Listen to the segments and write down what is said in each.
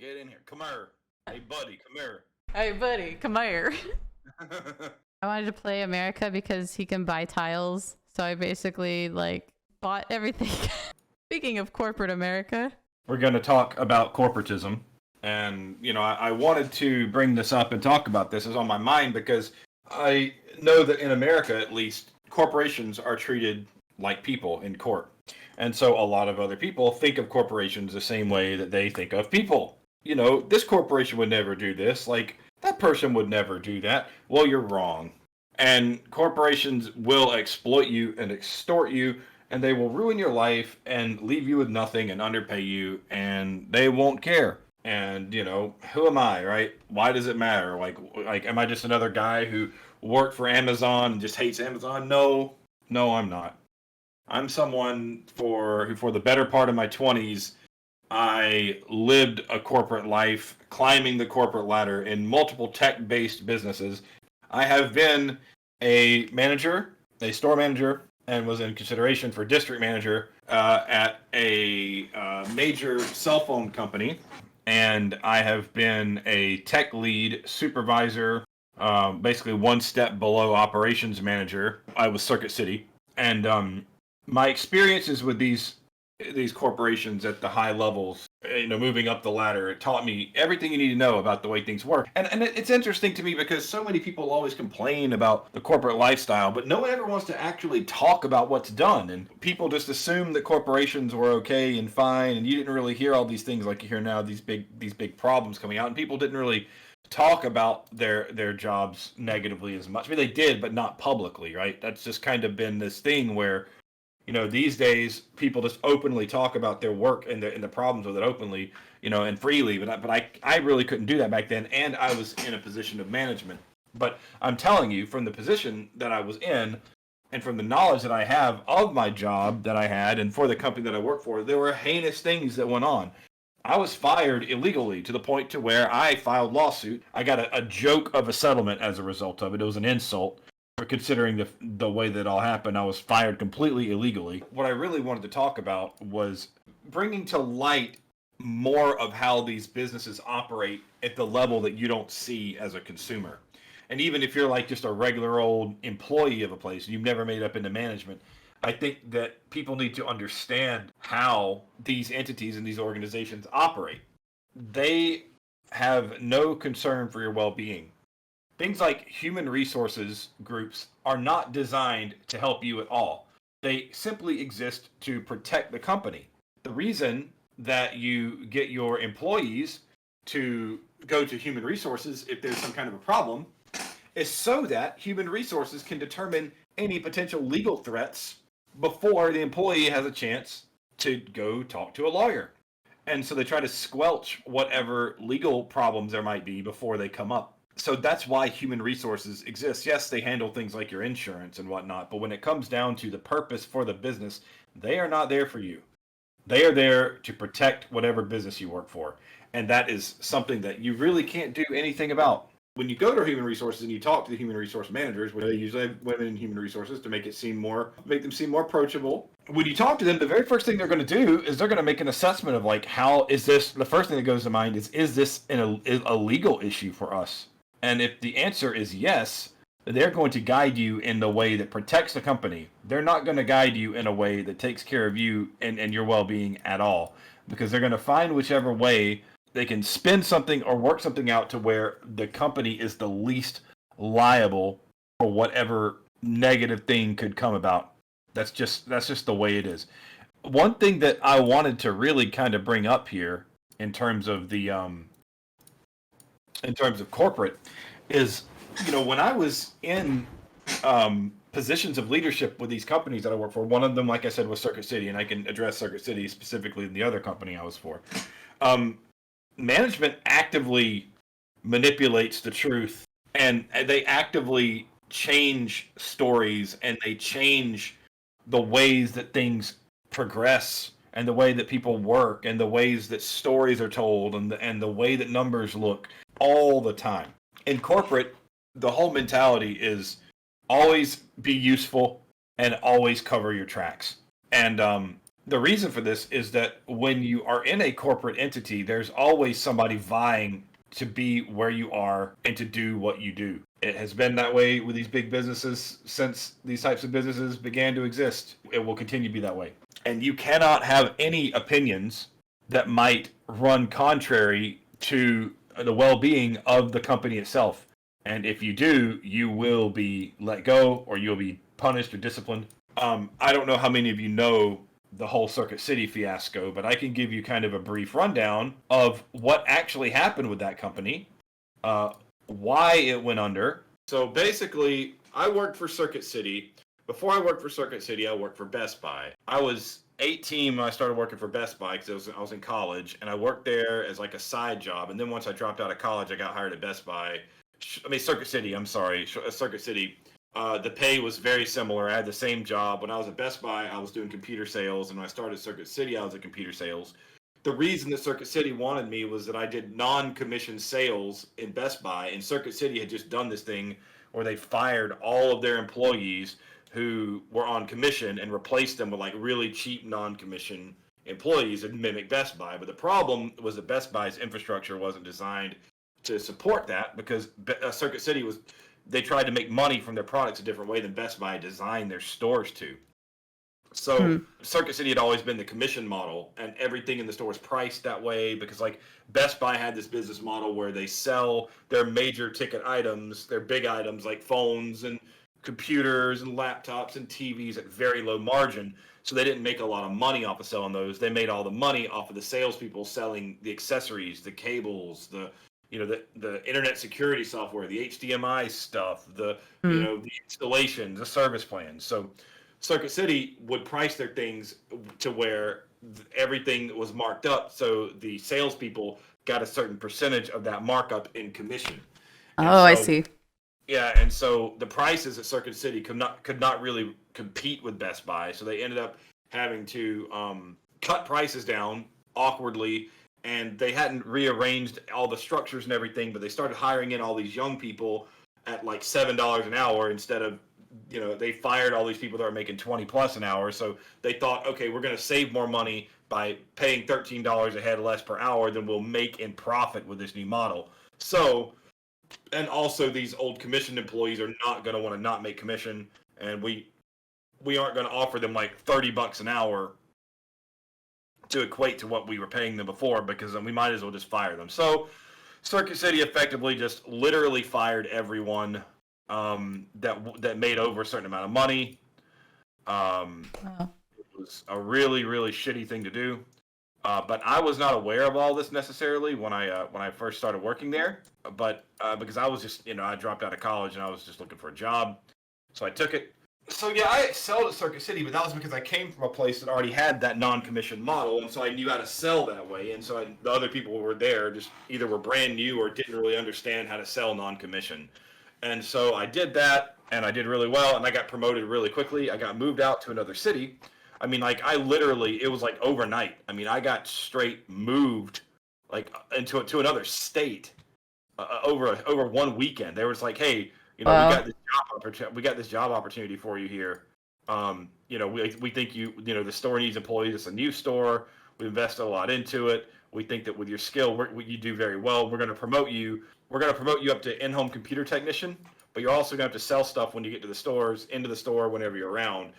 Get in here. Come here. Hey, buddy, come here. Hey, buddy, come here. I wanted to play America because he can buy tiles. So I basically, like, bought everything. Speaking of corporate America. We're going to talk about corporatism. And, you know, I wanted to bring this up and talk about this. It's on my mind because I know that in America, at least, corporations are treated like people in court. And so a lot of other people think of corporations the same way that they think of people. You know, this corporation would never do this. Like, that person would never do that. Well, you're wrong. And corporations will exploit you and extort you, and they will ruin your life and leave you with nothing and underpay you, and they won't care. And, you know, who am I, right? Why does it matter? Like, am I just another guy who worked for Amazon and just hates Amazon? No, I'm not. I'm someone who for the better part of my 20s, I lived a corporate life, climbing the corporate ladder in multiple tech-based businesses. I have been a manager, a store manager, and was in consideration for district manager at a major cell phone company. And I have been a tech lead supervisor, basically one step below operations manager. I was Circuit City. And my experiences with these corporations at the high levels, you know, moving up the ladder, it taught me everything you need to know about the way things work. And it's interesting to me because so many people always complain about the corporate lifestyle, but no one ever wants to actually talk about what's done. And people just assume that corporations were okay and fine, and you didn't really hear all these things like you hear now, these big problems coming out, and people didn't really talk about their jobs negatively as much. I mean, they did, but not publicly, right? That's just kind of been this thing where, you know, these days people just openly talk about their work and the problems with it openly, you know, and freely. But I really couldn't do that back then, and I was in a position of management. But I'm telling you, from the position that I was in, and from the knowledge that I have of my job that I had, and for the company that I worked for, there were heinous things that went on. I was fired illegally to the point to where I filed lawsuit. I got a joke of a settlement as a result of it. It was an insult. Considering the way that all happened, I was fired completely illegally. What I really wanted to talk about was bringing to light more of how these businesses operate at the level that you don't see as a consumer. And even if you're like just a regular old employee of a place, you've never made up into management, I think that people need to understand how these entities and these organizations operate. They have no concern for your well-being. Things like human resources groups are not designed to help you at all. They simply exist to protect the company. The reason that you get your employees to go to human resources if there's some kind of a problem is so that human resources can determine any potential legal threats before the employee has a chance to go talk to a lawyer. And so they try to squelch whatever legal problems there might be before they come up. So that's why human resources exist. Yes, they handle things like your insurance and whatnot, but when it comes down to the purpose for the business, they are not there for you. They are there to protect whatever business you work for. And that is something that you really can't do anything about. When you go to human resources and you talk to the human resource managers, where they usually have women in human resources to make them seem more approachable. When you talk to them, the very first thing they're going to do is they're going to make an assessment of like, how is this, the first thing that goes to mind is this a legal issue for us? And if the answer is yes, they're going to guide you in the way that protects the company. They're not going to guide you in a way that takes care of you and your well-being at all, because they're going to find whichever way they can spin something or work something out to where the company is the least liable for whatever negative thing could come about. That's just the way it is. One thing that I wanted to really kind of bring up here in terms of the in terms of corporate is, you know, when I was in positions of leadership with these companies that I work for, one of them, like I said, was Circuit City, and I can address Circuit City specifically in the other company I was for. Management actively manipulates the truth, and they actively change stories, and they change the ways that things progress, and the way that people work, and the ways that stories are told, and the way that numbers look all the time. In corporate, the whole mentality is always be useful and always cover your tracks. And The reason for this is that when you are in a corporate entity, there's always somebody vying to be where you are and to do what you do. It has been that way with these big businesses since these types of businesses began to exist. It will continue to be that way. And you cannot have any opinions that might run contrary to the well-being of the company itself. And if you do, you will be let go or you'll be punished or disciplined. I don't know how many of you know the whole Circuit City fiasco, but I can give you kind of a brief rundown of what actually happened with that company, why it went under. So basically, I worked for Circuit City. Before I worked for Circuit City, I worked for Best Buy. I was 18 when I started working for Best Buy because I was in college, and I worked there as like a side job. And then once I dropped out of college, I got hired at Best Buy. Circuit City, I'm sorry, Circuit City. The pay was very similar. I had the same job. When I was at Best Buy, I was doing computer sales, and when I started Circuit City, I was at computer sales. The reason that Circuit City wanted me was that I did non-commissioned sales in Best Buy, and Circuit City had just done this thing where they fired all of their employees who were on commission and replaced them with like really cheap non-commission employees and mimic Best Buy. But the problem was that Best Buy's infrastructure wasn't designed to support that because Circuit City they tried to make money from their products a different way than Best Buy designed their stores to. So Circuit City had always been the commission model, and everything in the store was priced that way because like Best Buy had this business model where they sell their major ticket items, their big items like phones and computers and laptops and TVs at very low margin. So they didn't make a lot of money off of selling those. They made all the money off of the salespeople selling the accessories, the cables, the internet security software, the HDMI stuff, the installations, the service plans. So Circuit City would price their things to where everything was marked up, so the salespeople got a certain percentage of that markup in commission. I see. Yeah, and so the prices at Circuit City could not really compete with Best Buy, so they ended up having to cut prices down awkwardly. And they hadn't rearranged all the structures and everything, but they started hiring in all these young people at like $7 an hour instead of, they fired all these people that are making 20 plus an hour. So they thought, okay, we're going to save more money by paying $13 a head less per hour than we'll make in profit with this new model. So, and also these old commissioned employees are not going to want to not make commission, and we aren't going to offer them like $30 an hour to equate to what we were paying them before, because then we might as well just fire them. So Circuit City effectively just literally fired everyone that made over a certain amount of money. It was a really, really shitty thing to do. But I was not aware of all this necessarily when I first started working there. But because I was just, I dropped out of college and I was just looking for a job, so I took it. So yeah, I excelled at Circuit City, but that was because I came from a place that already had that non-commissioned model, and so I knew how to sell that way. And so the other people who were there just either were brand new or didn't really understand how to sell non-commission. And so I did that, and I did really well, and I got promoted really quickly. I got moved out to another city. I mean, like it was like overnight. I mean, I got straight moved like to another state over one weekend. They were just like, hey, we got this job opportunity for you here. We think the store needs employees. It's a new store. We invested a lot into it. We think that with your skill, you do very well. We're going to promote you. We're going to promote you up to in-home computer technician, but you're also going to have to sell stuff when you get to the stores, into the store whenever you're around.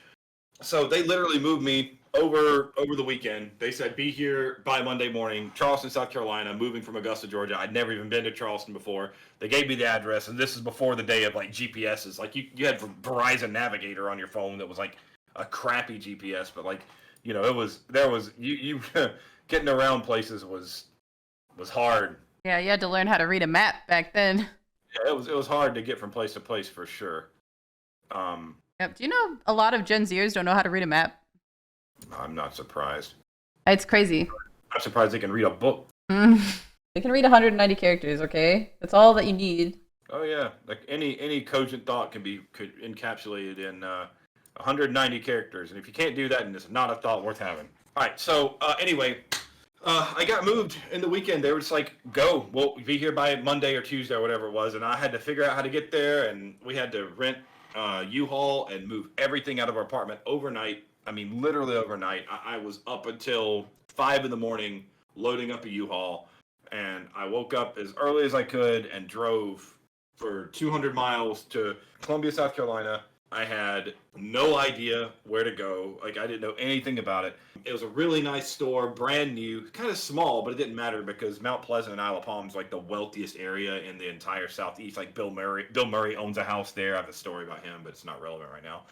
So they literally moved me over the weekend. They said, be here by Monday morning, Charleston, South Carolina, moving from Augusta, Georgia. I'd never even been to Charleston before. They gave me the address, and this is before the day of like GPSs. Like you had Verizon Navigator on your phone that was like a crappy GPS, but like, you getting around places was hard. Yeah, you had to learn how to read a map back then. Yeah, it was hard to get from place to place for sure. Yep. Do you know a lot of Gen Zers don't know how to read a map? I'm not surprised. It's crazy. I'm surprised they can read a book. They can read 190 characters, okay? That's all that you need. Oh yeah, like any cogent thought could encapsulated in 190 characters, and if you can't do that, then it's not a thought worth having. All right, so anyway, I got moved in the weekend. They were just like, go, we'll be here by Monday or Tuesday or whatever it was, and I had to figure out how to get there, and we had to rent U-Haul and move everything out of our apartment overnight I mean, literally overnight. I was up until 5 in the morning loading up a U-Haul, and I woke up as early as I could and drove for 200 miles to Columbia, South Carolina. I had no idea where to go. Like, I didn't know anything about it. It was a really nice store, brand new, kind of small, but it didn't matter because Mount Pleasant and Isle of Palm is like the wealthiest area in the entire Southeast. Like, Bill Murray owns a house there. I have a story about him, but it's not relevant right now.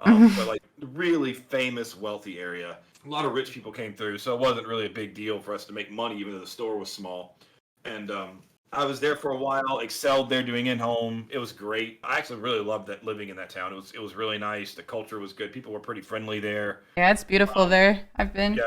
But like, really famous, wealthy area. A lot of rich people came through, so it wasn't really a big deal for us to make money, even though the store was small. And I was there for a while, excelled there doing in-home. It was great. I actually really loved that living in that town. It was really nice. The culture was good. People were pretty friendly there. Yeah, it's beautiful there. I've been.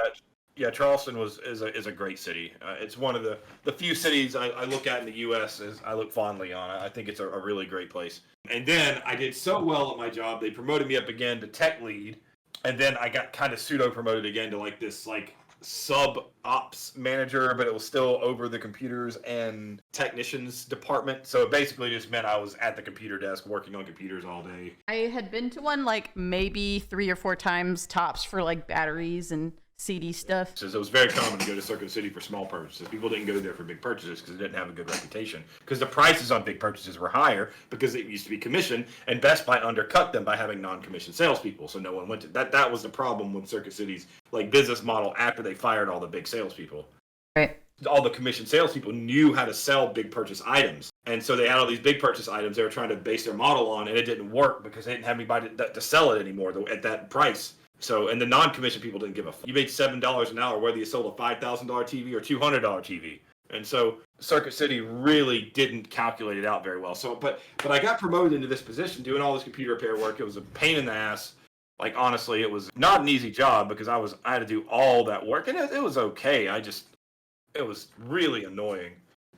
Yeah, Charleston is a great city. It's one of the few cities I look at in the U.S. as I look fondly on. I think it's a really great place. And then I did so well at my job, they promoted me up again to tech lead, and then I got kind of pseudo promoted again to like this like sub ops manager, but it was still over the computers and technicians department. So it basically just meant I was at the computer desk working on computers all day. I had been to one like maybe 3 or 4 times tops for like batteries and CD stuff. So it was very common to go to Circuit City for small purchases. People didn't go there for big purchases because it didn't have a good reputation. Because the prices on big purchases were higher because it used to be commission, and Best Buy undercut them by having non-commissioned salespeople. So no one went to that. That was the problem with Circuit City's like business model after they fired all the big salespeople. Right. All the commissioned salespeople knew how to sell big purchase items, and so they had all these big purchase items they were trying to base their model on, and it didn't work because they didn't have anybody to sell it anymore at that price. So, and the non-commissioned people didn't give a fuck. You made $7 an hour whether you sold a $5,000 TV or $200 TV. And so Circuit City really didn't calculate it out very well. So, but I got promoted into this position doing all this computer repair work. It was a pain in the ass. Like, honestly, it was not an easy job because I had to do all that work, and it was okay. It was really annoying.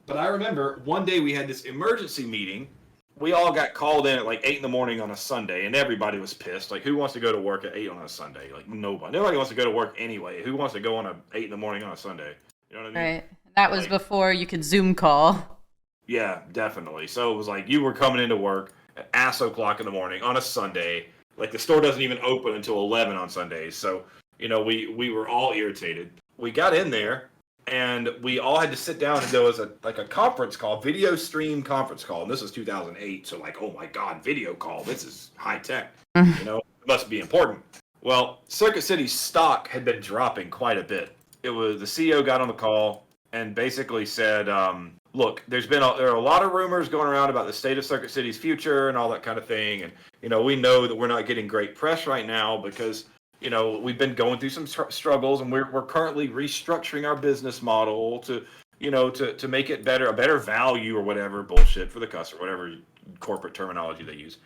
But I remember one day we had this emergency meeting. We all got called in at like 8 in the morning on a Sunday, and everybody was pissed. Like, who wants to go to work at 8 on a Sunday? Like, nobody. Nobody wants to go to work anyway. Who wants to go on a 8 in the morning on a Sunday? You know what I mean? Right. That was like, before you could Zoom call. Yeah, definitely. So it was like you were coming into work at ass o'clock in the morning on a Sunday. Like, the store doesn't even open until 11 on Sundays. So, you know, we were all irritated. We got in there, and we all had to sit down, and there was a conference call, video stream conference call. And this was 2008. So like, oh my God, video call. This is high tech. You know, it must be important. Well, Circuit City's stock had been dropping quite a bit. It was the CEO got on the call and basically said, look, there are a lot of rumors going around about the state of Circuit City's future and all that kind of thing. And, you know, we know that we're not getting great press right now because, you know, we've been going through some struggles, and we're currently restructuring our business model to, you know, to make it better, a better value or whatever bullshit for the customer, whatever corporate terminology they use.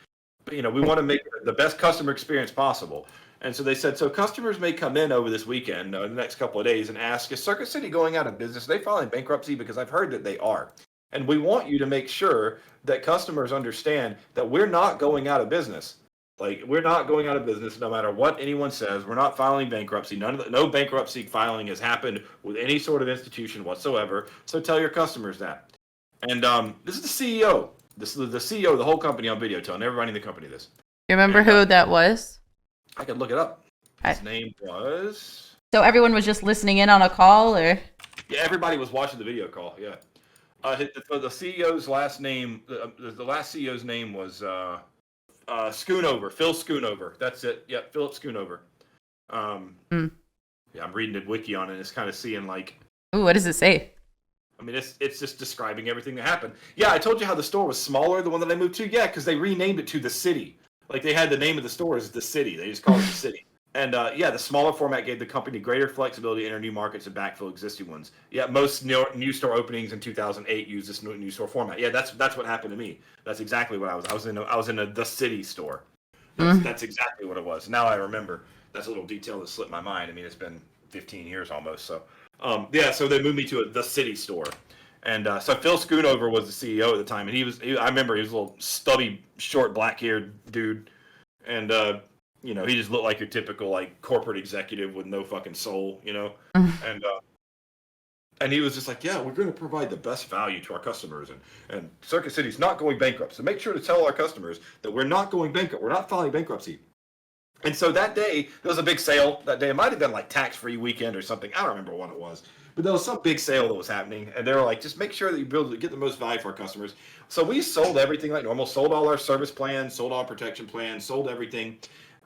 But, you know, we want to make it the best customer experience possible. And so they said, so customers may come in over this weekend, in the next couple of days, and ask, is Circuit City going out of business? Are they filing bankruptcy? Because I've heard that they are. And we want you to make sure that customers understand that we're not going out of business. Like, we're not going out of business no matter what anyone says. We're not filing bankruptcy. No bankruptcy filing has happened with any sort of institution whatsoever. So tell your customers that. And this is the CEO. This is the CEO of the whole company on video telling everybody in the company this. You remember who that was? I could look it up. His name was... So everyone was just listening in on a call, or? Yeah, everybody was watching the video call, yeah. The CEO's last name, the last CEO's name was... Schoonover, Phil Schoonover. That's it. Yep, Philip Schoonover. Yeah, I'm reading the wiki on it. It's kind of seeing like. Ooh, what does it say? I mean, it's just describing everything that happened. Yeah, I told you how the store was smaller, the one that I moved to. Yeah, because they renamed it to the City. Like, they had the name of the store as the City. They just called it the City. And yeah, the smaller format gave the company greater flexibility to enter new markets and backfill existing ones. Yeah, most new store openings in 2008 used this new store format. Yeah, that's what happened to me. That's exactly what I was. I was in a the City store. That's exactly what it was. Now I remember. That's a little detail that slipped my mind. I mean, it's been 15 years almost. So yeah, so they moved me to the City store. And so Phil Schoonover was the CEO at the time, and I remember he was a little stubby, short, black-haired dude, and you know, he just looked like your typical like corporate executive with no fucking soul, you know. And he was just like, yeah, we're going to provide the best value to our customers, and Circuit City's not going bankrupt. So make sure to tell our customers that we're not going bankrupt. We're not filing bankruptcy. And so that day, there was a big sale that day. It might have been like tax-free weekend or something. I don't remember what it was. But there was some big sale that was happening. And they were like, just make sure that you get the most value for our customers. So we sold everything like normal, sold all our service plans, sold all our protection plans, sold everything,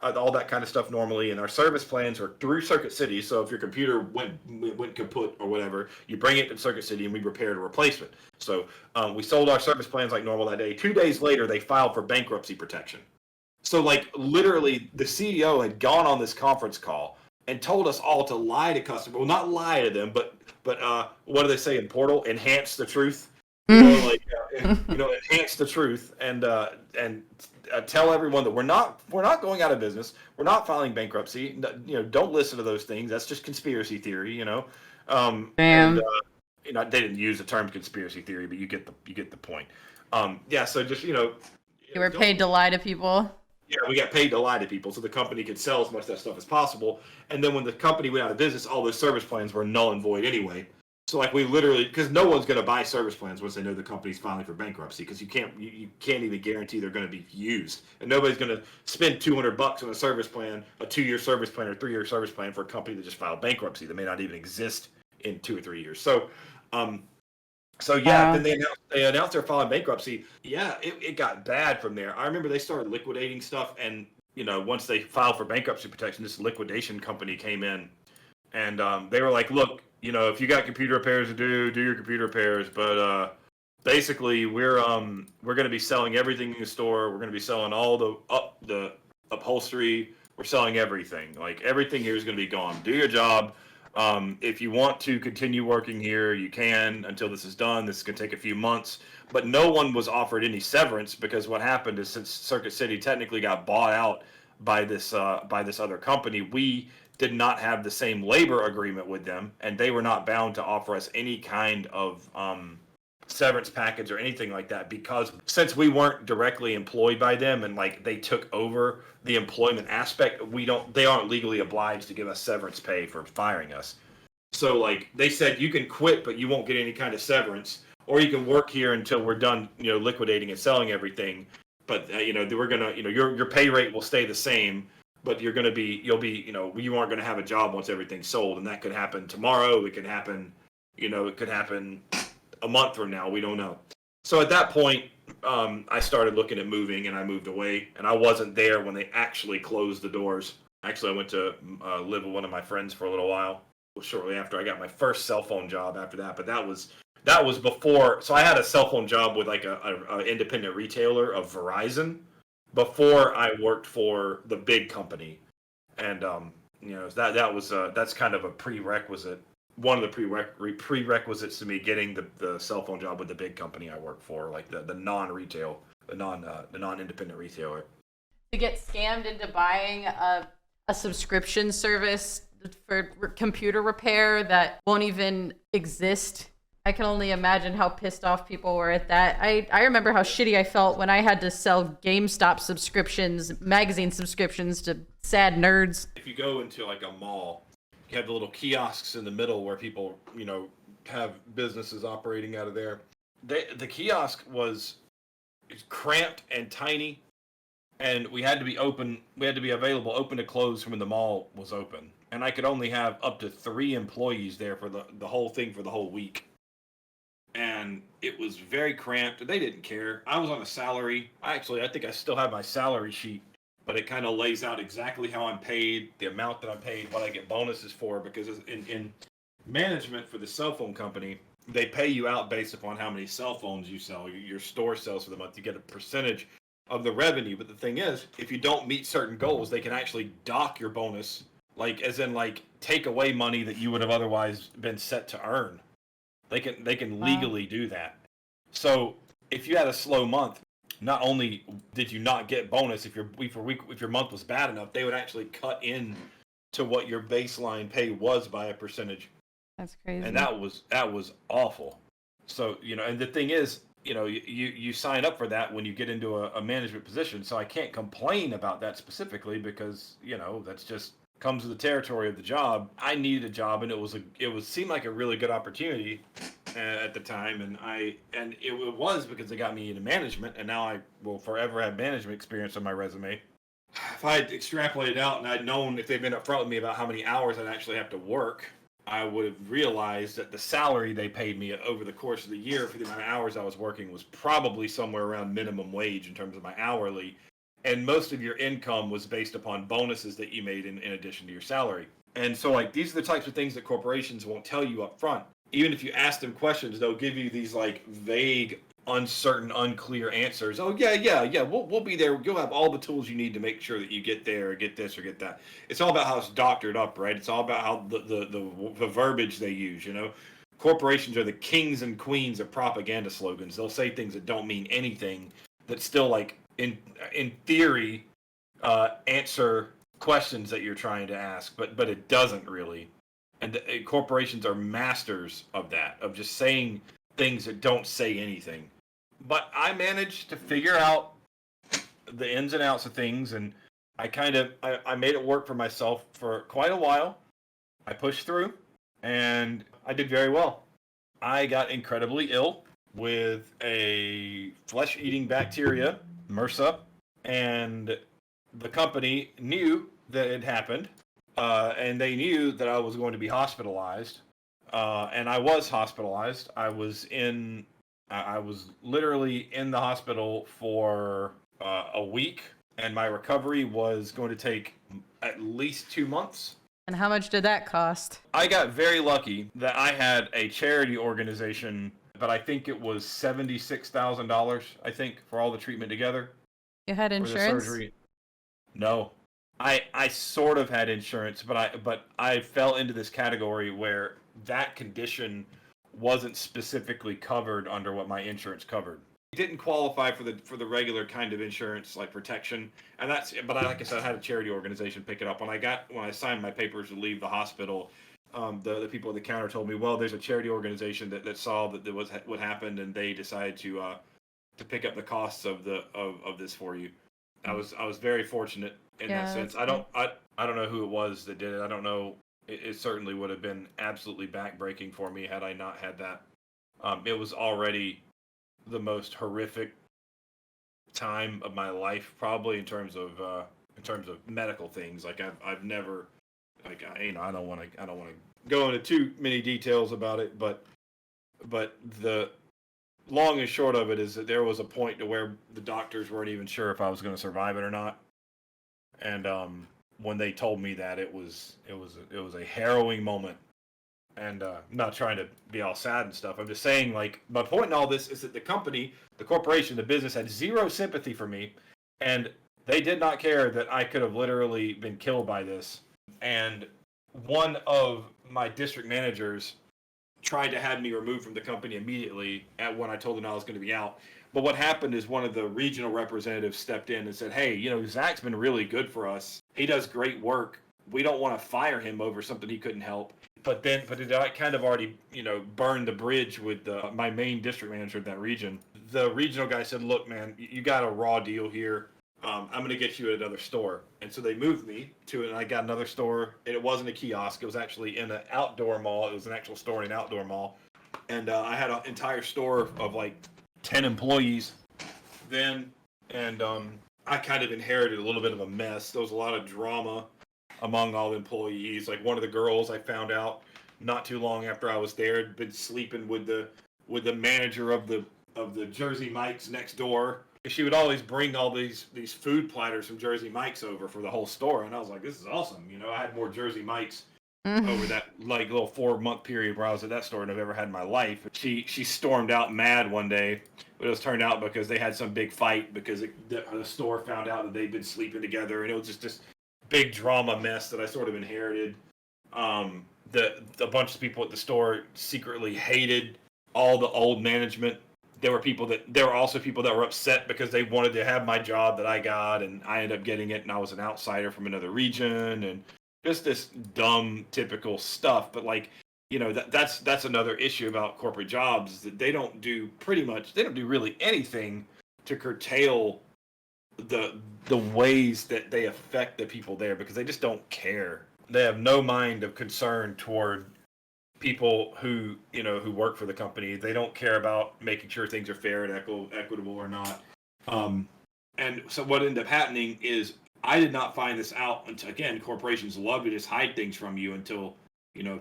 all that kind of stuff normally. And our service plans are through Circuit City. So if your computer went kaput or whatever, you bring it to Circuit City and we repaired a replacement. So we sold our service plans like normal that day. 2 days later, they filed for bankruptcy protection. So, like, literally, the CEO had gone on this conference call and told us all to lie to customers. Well, not lie to them, but what do they say in Portal? Enhance the truth. Enhance the truth and tell everyone that we're not going out of business. We're not filing bankruptcy. Don't listen to those things. That's just conspiracy theory. Damn. And they didn't use the term conspiracy theory, but you get the point. So just you were paid to lie to people. Yeah, we got paid to lie to people so the company could sell as much of that stuff as possible. And then when the company went out of business, all those service plans were null and void anyway. So like we literally, because no one's going to buy service plans once they know the company's filing for bankruptcy, because you can't even guarantee they're going to be used, and nobody's going to spend $200 on a service plan, a 2-year service plan or 3-year service plan for a company that just filed bankruptcy that may not even exist in 2 or 3 years. Then they announced they're filing bankruptcy. Yeah, it got bad from there. I remember they started liquidating stuff, and once they filed for bankruptcy protection, this liquidation company came in, and they were like, "Look, if you got computer repairs to do your computer repairs, but basically we're going to be selling everything in the store. We're going to be selling all the upholstery. We're selling everything. Like everything here is going to be gone. Do your job." If you want to continue working here, you can until this is done. This is going to take a few months. But no one was offered any severance because what happened is since Circuit City technically got bought out by this other company, we did not have the same labor agreement with them, and they were not bound to offer us any kind of severance package or anything like that, because since we weren't directly employed by them and like they took over the employment aspect, they aren't legally obliged to give us severance pay for firing us. So like they said, you can quit but you won't get any kind of severance, or you can work here until we're done liquidating and selling everything, but we're gonna your pay rate will stay the same, but you aren't going to have a job once everything's sold, and that could happen tomorrow. It could happen a month from now. We don't know. So at that point, I started looking at moving, and I moved away. And I wasn't there when they actually closed the doors. Actually, I went to live with one of my friends for a little while. Shortly after, I got my first cell phone job after that. But that was before. So I had a cell phone job with like a independent retailer of Verizon before I worked for the big company. And that's kind of a prerequisite. One of the prerequisites to me getting the cell phone job with the big company I work for, like the non-retail, the non-independent retailer. To get scammed into buying a subscription service for computer repair that won't even exist. I can only imagine how pissed off people were at that. I remember how shitty I felt when I had to sell GameStop subscriptions, magazine subscriptions to sad nerds. If you go into like a mall, you have the little kiosks in the middle where people, have businesses operating out of there. The kiosk was cramped and tiny, and we had to be open. We had to be available, open to close when the mall was open. And I could only have up to 3 employees there for the whole thing for the whole week. And it was very cramped. They didn't care. I was on a salary. I think I still have my salary sheet, but it kind of lays out exactly how I'm paid, the amount that I'm paid, what I get bonuses for, because in management for the cell phone company, they pay you out based upon how many cell phones you sell, your store sells for the month. You get a percentage of the revenue. But the thing is, if you don't meet certain goals, they can actually dock your bonus, take away money that you would have otherwise been set to earn. They can legally do that. So if you had a slow month, not only did you not get bonus if your month was bad enough, they would actually cut in to what your baseline pay was by a percentage. That's crazy. And that was awful. So, and the thing is, you sign up for that when you get into a management position. So I can't complain about that specifically because, that's just comes with the territory of the job. I needed a job, and it seemed like a really good opportunity at the time, and it was because it got me into management, and now I will forever have management experience on my resume. if I had extrapolated out and I'd known if they'd been upfront with me about how many hours I'd actually have to work, I would have realized that the salary they paid me over the course of the year for the amount of hours I was working was probably somewhere around minimum wage in terms of my hourly. And most of your income was based upon bonuses that you made in addition to your salary. And so, like, these are the types of things that corporations won't tell you up front. Even if you ask them questions, they'll give you these, like, vague, uncertain, unclear answers. Oh, yeah, we'll be there. You'll have all the tools you need to make sure that you get there or get this or get that. It's all about how it's doctored up, right? It's all about how the verbiage they use, you know? Corporations are the kings and queens of propaganda slogans. They'll say things that don't mean anything, that still, like, in theory, answer questions that you're trying to ask, but it doesn't really. And corporations are masters of that, of just saying things that don't say anything. But I managed to figure out the ins and outs of things, and I made it work for myself for quite a while. I pushed through, and I did very well. I got incredibly ill with a flesh-eating bacteria, MRSA, and the company knew that it happened, and they knew that I was going to be hospitalized, and I was hospitalized. I was literally in the hospital for a week, and my recovery was going to take at least 2 months. And how much did that cost? I got very lucky that I had a charity organization, but I think it was $76,000, I think, for all the treatment together. You had insurance? For the surgery. No. I sort of had insurance, but I fell into this category where that condition wasn't specifically covered under what my insurance covered. It didn't qualify for the regular kind of insurance, like protection, and like I said, I had a charity organization pick it up. When I signed my papers to leave the hospital, the people at the counter told me, well, there's a charity organization that saw that there was what happened, and they decided to pick up the costs of this for you. I was very fortunate in that sense. I don't know who it was that did it. I don't know. It certainly would have been absolutely backbreaking for me had I not had that. It was already the most horrific time of my life, probably in terms of medical things. Like I've never, like, I don't want to go into too many details about it, but the long and short of it is that there was a point to where the doctors weren't even sure if I was going to survive it or not. And when they told me that, it was a harrowing moment. And I'm not trying to be all sad and stuff. I'm just saying, like, my point in all this is that the company, the corporation, the business had zero sympathy for me, and they did not care that I could have literally been killed by this. And one of my district managers tried to have me removed from the company immediately when I told them I was going to be out. But what happened is one of the regional representatives stepped in and said, hey, Zach's been really good for us. He does great work. We don't want to fire him over something he couldn't help. But it kind of already, burned the bridge with my main district manager of that region. The regional guy said, look, man, you got a raw deal here. I'm going to get you at another store. And so they moved me to it, and I got another store. And it wasn't a kiosk. It was actually in an outdoor mall. It was an actual store in an outdoor mall. And I had an entire store of like 10 employees then. And I kind of inherited a little bit of a mess. There was a lot of drama among all the employees. Like, one of the girls, I found out not too long after I was there, had been sleeping with the manager of the Jersey Mike's next door. She would always bring all these food platters from Jersey Mike's over for the whole store, and I was like, this is awesome. I had more Jersey Mike's over that like little 4-month period where I was at that store than I've ever had in my life. She stormed out mad one day, but it was turned out because they had some big fight because the store found out that they'd been sleeping together, and it was just this big drama mess that I sort of inherited. A bunch of people at the store secretly hated all the old management. There were also people that were upset because they wanted to have my job that I got, and I ended up getting it, and I was an outsider from another region, and just this dumb, typical stuff. But like, that's another issue about corporate jobs, is that they don't do really anything to curtail the ways that they affect the people there, because they just don't care. They have no mind of concern toward people who work for the company. They don't care about making sure things are fair and equitable or not. And so what ended up happening is I did not find this out until, again, corporations love to just hide things from you until,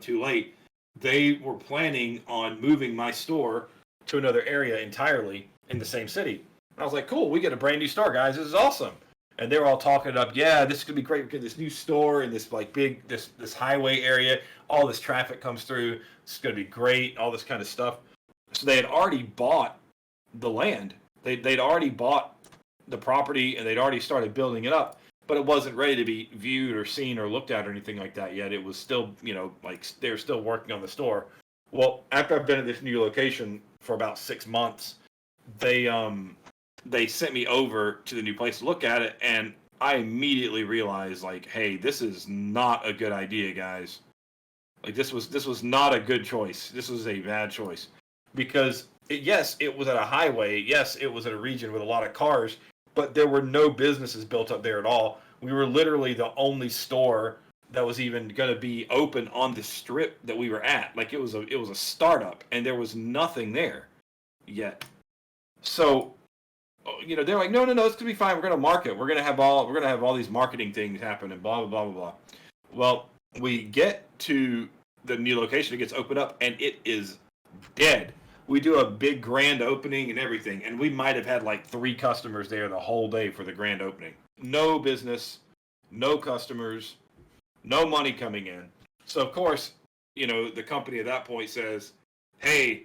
too late. They were planning on moving my store to another area entirely in the same city. And I was like, cool, we get a brand new store, guys. This is awesome. And they were all talking it up. Yeah, this is gonna be great. We get this new store in this like big this highway area. All this traffic comes through. It's gonna be great. All this kind of stuff. So they had already bought the land. They'd already bought the property and they'd already started building it up. But it wasn't ready to be viewed or seen or looked at or anything like that yet. It was still, like they're still working on the store. Well, after I've been at this new location for about 6 months, they sent me over to the new place to look at it, and I immediately realized, like, hey, this is not a good idea, guys. Like, this was not a good choice. This was a bad choice. Because, yes, it was at a highway. Yes, it was at a region with a lot of cars, but there were no businesses built up there at all. We were literally the only store that was even going to be open on the strip that we were at. Like, it was a startup, and there was nothing there yet. So, they're like, no, it's going to be fine. We're going to market. We're going to have all these marketing things happen and blah, blah, blah, blah, blah. Well, we get to the new location. It gets opened up, and it is dead. We do a big grand opening and everything, and we might have had like 3 customers there the whole day for the grand opening. No business, no customers, no money coming in. So, of course, the company at that point says, hey,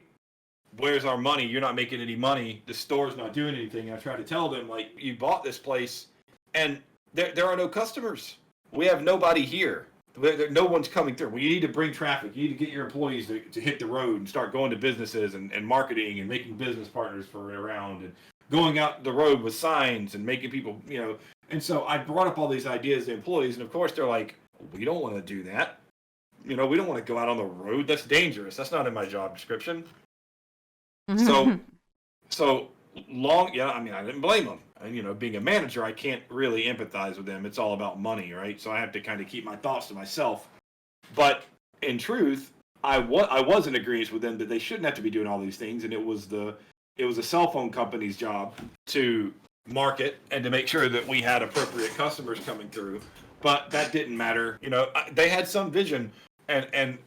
where's our money? You're not making any money. The store's not doing anything. I try to tell them, like, you bought this place, and there are no customers. We have nobody here. No one's coming through. Well, you need to bring traffic. You need to get your employees to hit the road and start going to businesses and marketing and making business partners for around and going out the road with signs and making people, And so I brought up all these ideas to employees, and of course they're like, we don't want to do that. We don't want to go out on the road. That's dangerous. That's not in my job description. So long, yeah, I mean, I didn't blame them. And, being a manager, I can't really empathize with them. It's all about money, right? So I have to kind of keep my thoughts to myself. But in truth, I was in agreement with them that they shouldn't have to be doing all these things, and it was the cell phone company's job to market and to make sure that we had appropriate customers coming through. But that didn't matter. They had some vision, and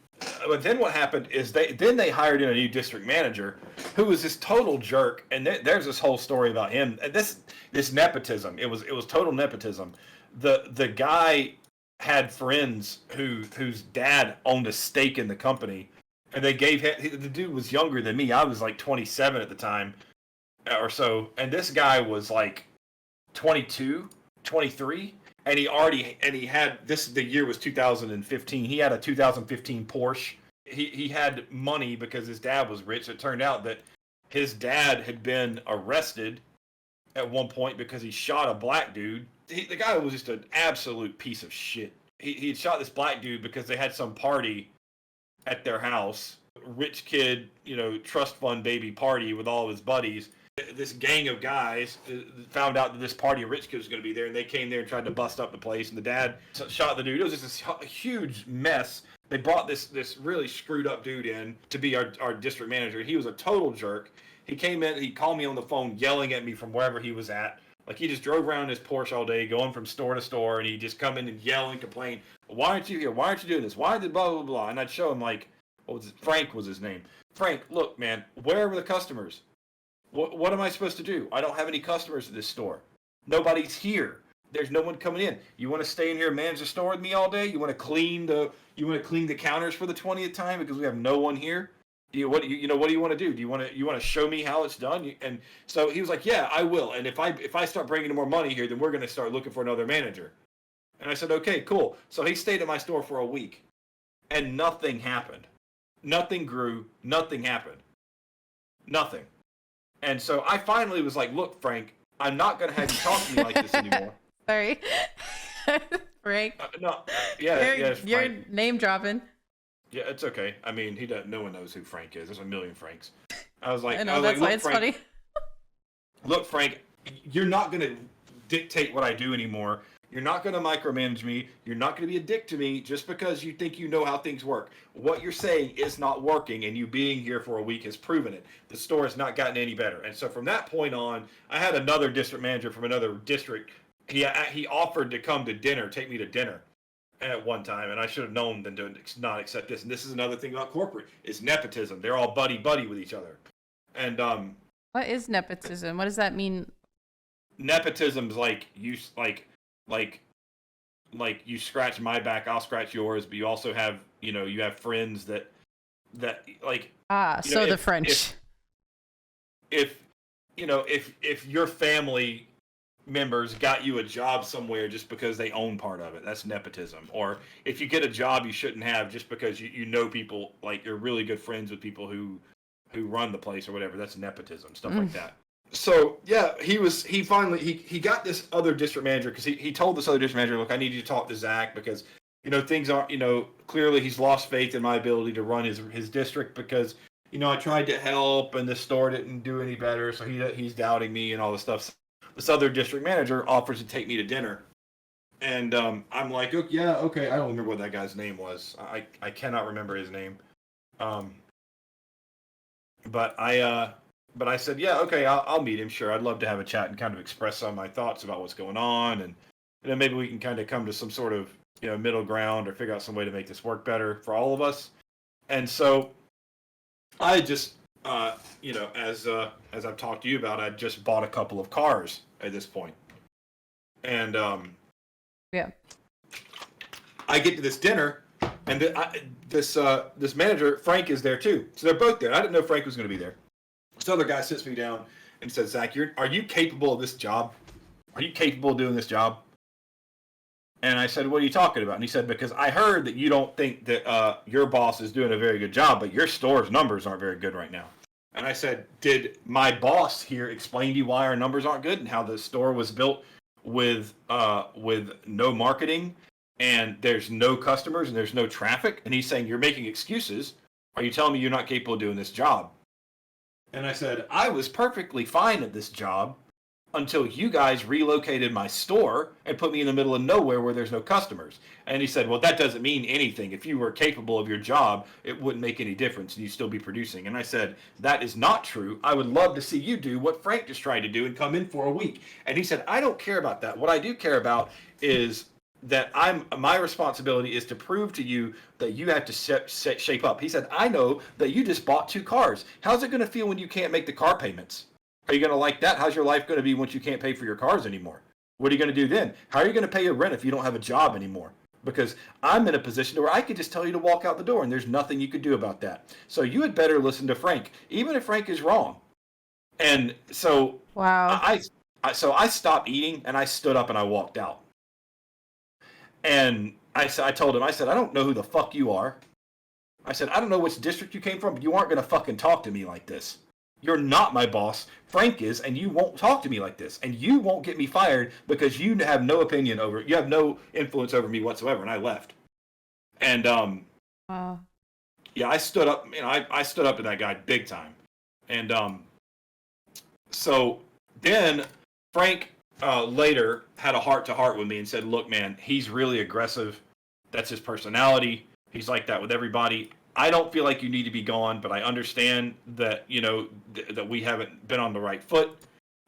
but then what happened is they hired in a new district manager who was this total jerk, and there's this whole story about him. And this nepotism. It was total nepotism. The guy had friends whose dad owned a stake in the company, and they gave him. The dude was younger than me. I was like 27 at the time, or so, and this guy was like 22, 23. And he had this. The year was 2015. He had a 2015 Porsche. He had money because his dad was rich. It turned out that his dad had been arrested at one point because he shot a black dude. The guy was just an absolute piece of shit. He had shot this black dude because they had some party at their house. Rich kid, trust fund baby party with all of his buddies. This gang of guys found out that this party of rich kids was going to be there, and they came there and tried to bust up the place, and the dad shot the dude. It was just this huge mess. They brought this really screwed up dude in to be our district manager. He was a total jerk. He came in, he called me on the phone yelling at me from wherever he was at. Like, he just drove around his Porsche all day, going from store to store, and he'd just come in and yell and complain, why aren't you here? Why aren't you doing this? Why did blah, blah, blah? And I'd show him, like, Frank was his name. Frank, look, man, where are the customers? What am I supposed to do? I don't have any customers at this store. Nobody's here. There's no one coming in. You want to stay in here and manage the store with me all day? You want to clean the counters for the 20th time because we have no one here? What do you want to do? Do you want to show me how it's done? And so he was like, yeah, I will. And if I start bringing in more money here, then we're going to start looking for another manager. And I said, okay, cool. So he stayed at my store for a week, and nothing happened. Nothing grew. Nothing happened. Nothing. And so I finally was like, look, Frank, I'm not going to have you talk to me like this anymore. Sorry. Frank. You're name dropping. Yeah, it's okay. I mean, no one knows who Frank is. There's a million Franks. I was like, that's why it's funny. Look, Frank, you're not going to dictate what I do anymore. You're not going to micromanage me. You're not going to be a dick to me just because you think you know how things work. What you're saying is not working, and you being here for a week has proven it. The store has not gotten any better. And so from that point on, I had another district manager from another district he offered to come to dinner, take me to dinner at one time, and I should have known than to not accept this. And this is another thing about corporate is nepotism. They're all buddy with each other. And what is nepotism? What does that mean? Nepotism's like you like you scratch my back, I'll scratch yours, but you also have you have friends that like so the French. If your family members got you a job somewhere just because they own part of it, that's nepotism. Or if you get a job you shouldn't have just because you know people, like you're really good friends with people who run the place or whatever, that's nepotism, stuff like that. So yeah, he finally got this other district manager, because he told this other district manager, look, I need you to talk to Zach, because things aren't, clearly he's lost faith in my ability to run his district, because I tried to help and the store didn't do any better, so he's doubting me and all this stuff. So this other district manager offers to take me to dinner, and I'm like, oh, yeah, okay. I don't remember what that guy's name was. I cannot remember his name. But I said, yeah, okay, I'll meet him. Sure, I'd love to have a chat and kind of express some of my thoughts about what's going on, and maybe we can kind of come to some sort of middle ground, or figure out some way to make this work better for all of us. And so I just as I've talked to you about, I just bought a couple of cars at this point, and yeah, I get to this dinner, and this manager Frank is there too. So they're both there. I didn't know Frank was going to be there. This other guy sits me down and says, Zach, are you capable of this job? Are you capable of doing this job? And I said, what are you talking about? And he said, because I heard that you don't think that your boss is doing a very good job, but your store's numbers aren't very good right now. And I said, did my boss here explain to you why our numbers aren't good and how the store was built with no marketing and there's no customers and there's no traffic? And he's saying, you're making excuses. Are you telling me you're not capable of doing this job? And I said, I was perfectly fine at this job until you guys relocated my store and put me in the middle of nowhere where there's no customers. And he said, well, that doesn't mean anything. If you were capable of your job, it wouldn't make any difference and you'd still be producing. And I said, that is not true. I would love to see you do what Frank just tried to do and come in for a week. And he said, I don't care about that. What I do care about is that my responsibility is to prove to you that you have to shape up. He said, I know that you just bought 2 cars. How's it going to feel when you can't make the car payments? Are you going to like that? How's your life going to be once you can't pay for your cars anymore? What are you going to do then? How are you going to pay your rent if you don't have a job anymore? Because I'm in a position where I could just tell you to walk out the door and there's nothing you could do about that. So you had better listen to Frank, even if Frank is wrong. And so wow. I stopped eating and I stood up and I walked out. And I told him, I said, I don't know who the fuck you are. I said, I don't know which district you came from, but you aren't going to fucking talk to me like this. You're not my boss. Frank is, and you won't talk to me like this. And you won't get me fired because you have no opinion over it. You have no influence over me whatsoever. And I left. And yeah, I stood up. I stood up to that guy big time. And so then Frank later had a heart-to-heart with me and said, look, man, he's really aggressive. That's his personality. He's like that with everybody. I don't feel like you need to be gone, but I understand that, that we haven't been on the right foot.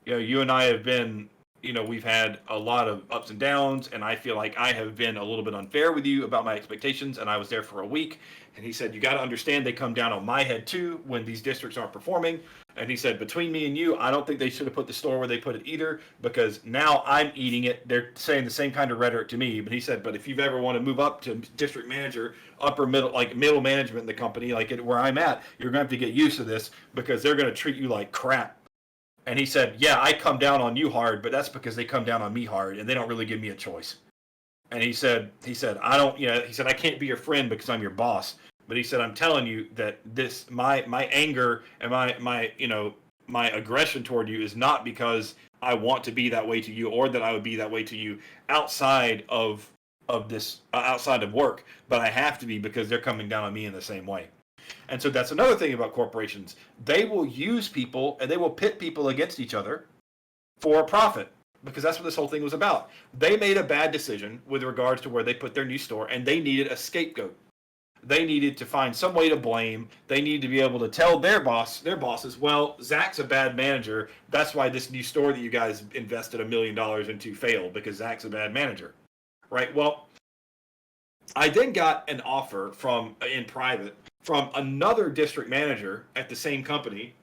You and I have been, we've had a lot of ups and downs, and I feel like I have been a little bit unfair with you about my expectations, and I was there for a week. And he said, you got to understand they come down on my head too when these districts aren't performing. And he said, between me and you, I don't think they should have put the store where they put it either, because now I'm eating it. They're saying the same kind of rhetoric to me. But he said, but if you've ever want to move up to district manager, upper middle, like middle management in the company, like where I'm at, you're going to have to get used to this because they're going to treat you like crap. And he said, yeah, I come down on you hard, but that's because they come down on me hard and they don't really give me a choice. And he said, he said, I can't be your friend because I'm your boss. But he said, I'm telling you that my anger and my aggression toward you is not because I want to be that way to you or that I would be that way to you outside of this, outside of work. But I have to be because they're coming down on me in the same way. And so that's another thing about corporations. They will use people and they will pit people against each other for a profit, because that's what this whole thing was about. They made a bad decision with regards to where they put their new store and they needed a scapegoat. they needed to find some way to blame. They needed to be able to tell their bosses, well, Zach's a bad manager. That's why this new store that you guys invested $1 million into failed, because Zach's a bad manager, right? Well, I then got an offer in private from another district manager at the same company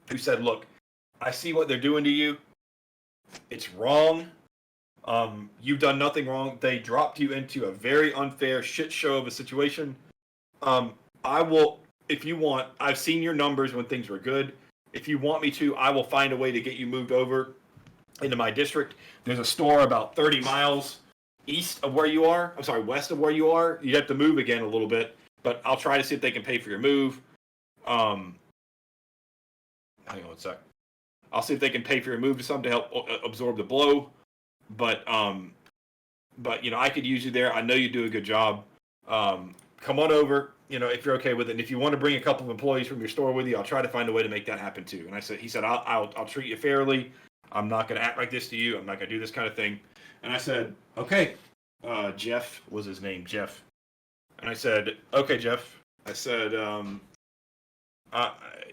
who said, look, I see what they're doing to you. It's wrong. You've done nothing wrong. They dropped you into a very unfair shit show of a situation. I will, if you want, I've seen your numbers when things were good. If you want me to, I will find a way to get you moved over into my district. There's a store about 30 miles west of where you are. You'd have to move again a little bit, but I'll try to see if they can pay for your move. Hang on one sec. I'll see if they can pay for your move to something to help absorb the blow. But you know, I could use you there. I know you do a good job. Come on over, you know, if you're okay with it. And if you want to bring a couple of employees from your store with you, I'll try to find a way to make that happen too. And he said, I'll treat you fairly. I'm not going to act like this to you. I'm not going to do this kind of thing. And I said, okay. Jeff was his name, Jeff. And I said, okay, Jeff. I said,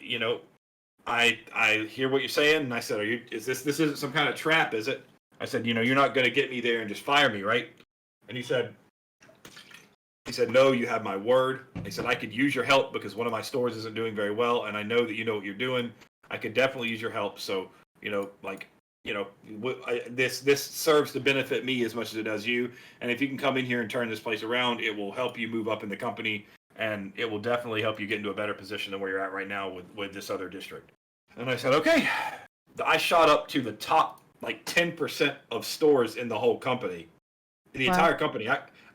you know, I hear what you're saying. And I said, this isn't some kind of trap, is it? I said, you know, you're not going to get me there and just fire me, right? And he said, no, you have my word. He said, I could use your help because one of my stores isn't doing very well, and I know that you know what you're doing. I could definitely use your help. So, you know, like, you know, this serves to benefit me as much as it does you. And if you can come in here and turn this place around, it will help you move up in the company, and it will definitely help you get into a better position than where you're at right now with this other district. And I said, okay. I shot up to the top, like 10% of stores in the whole company, in the entire company.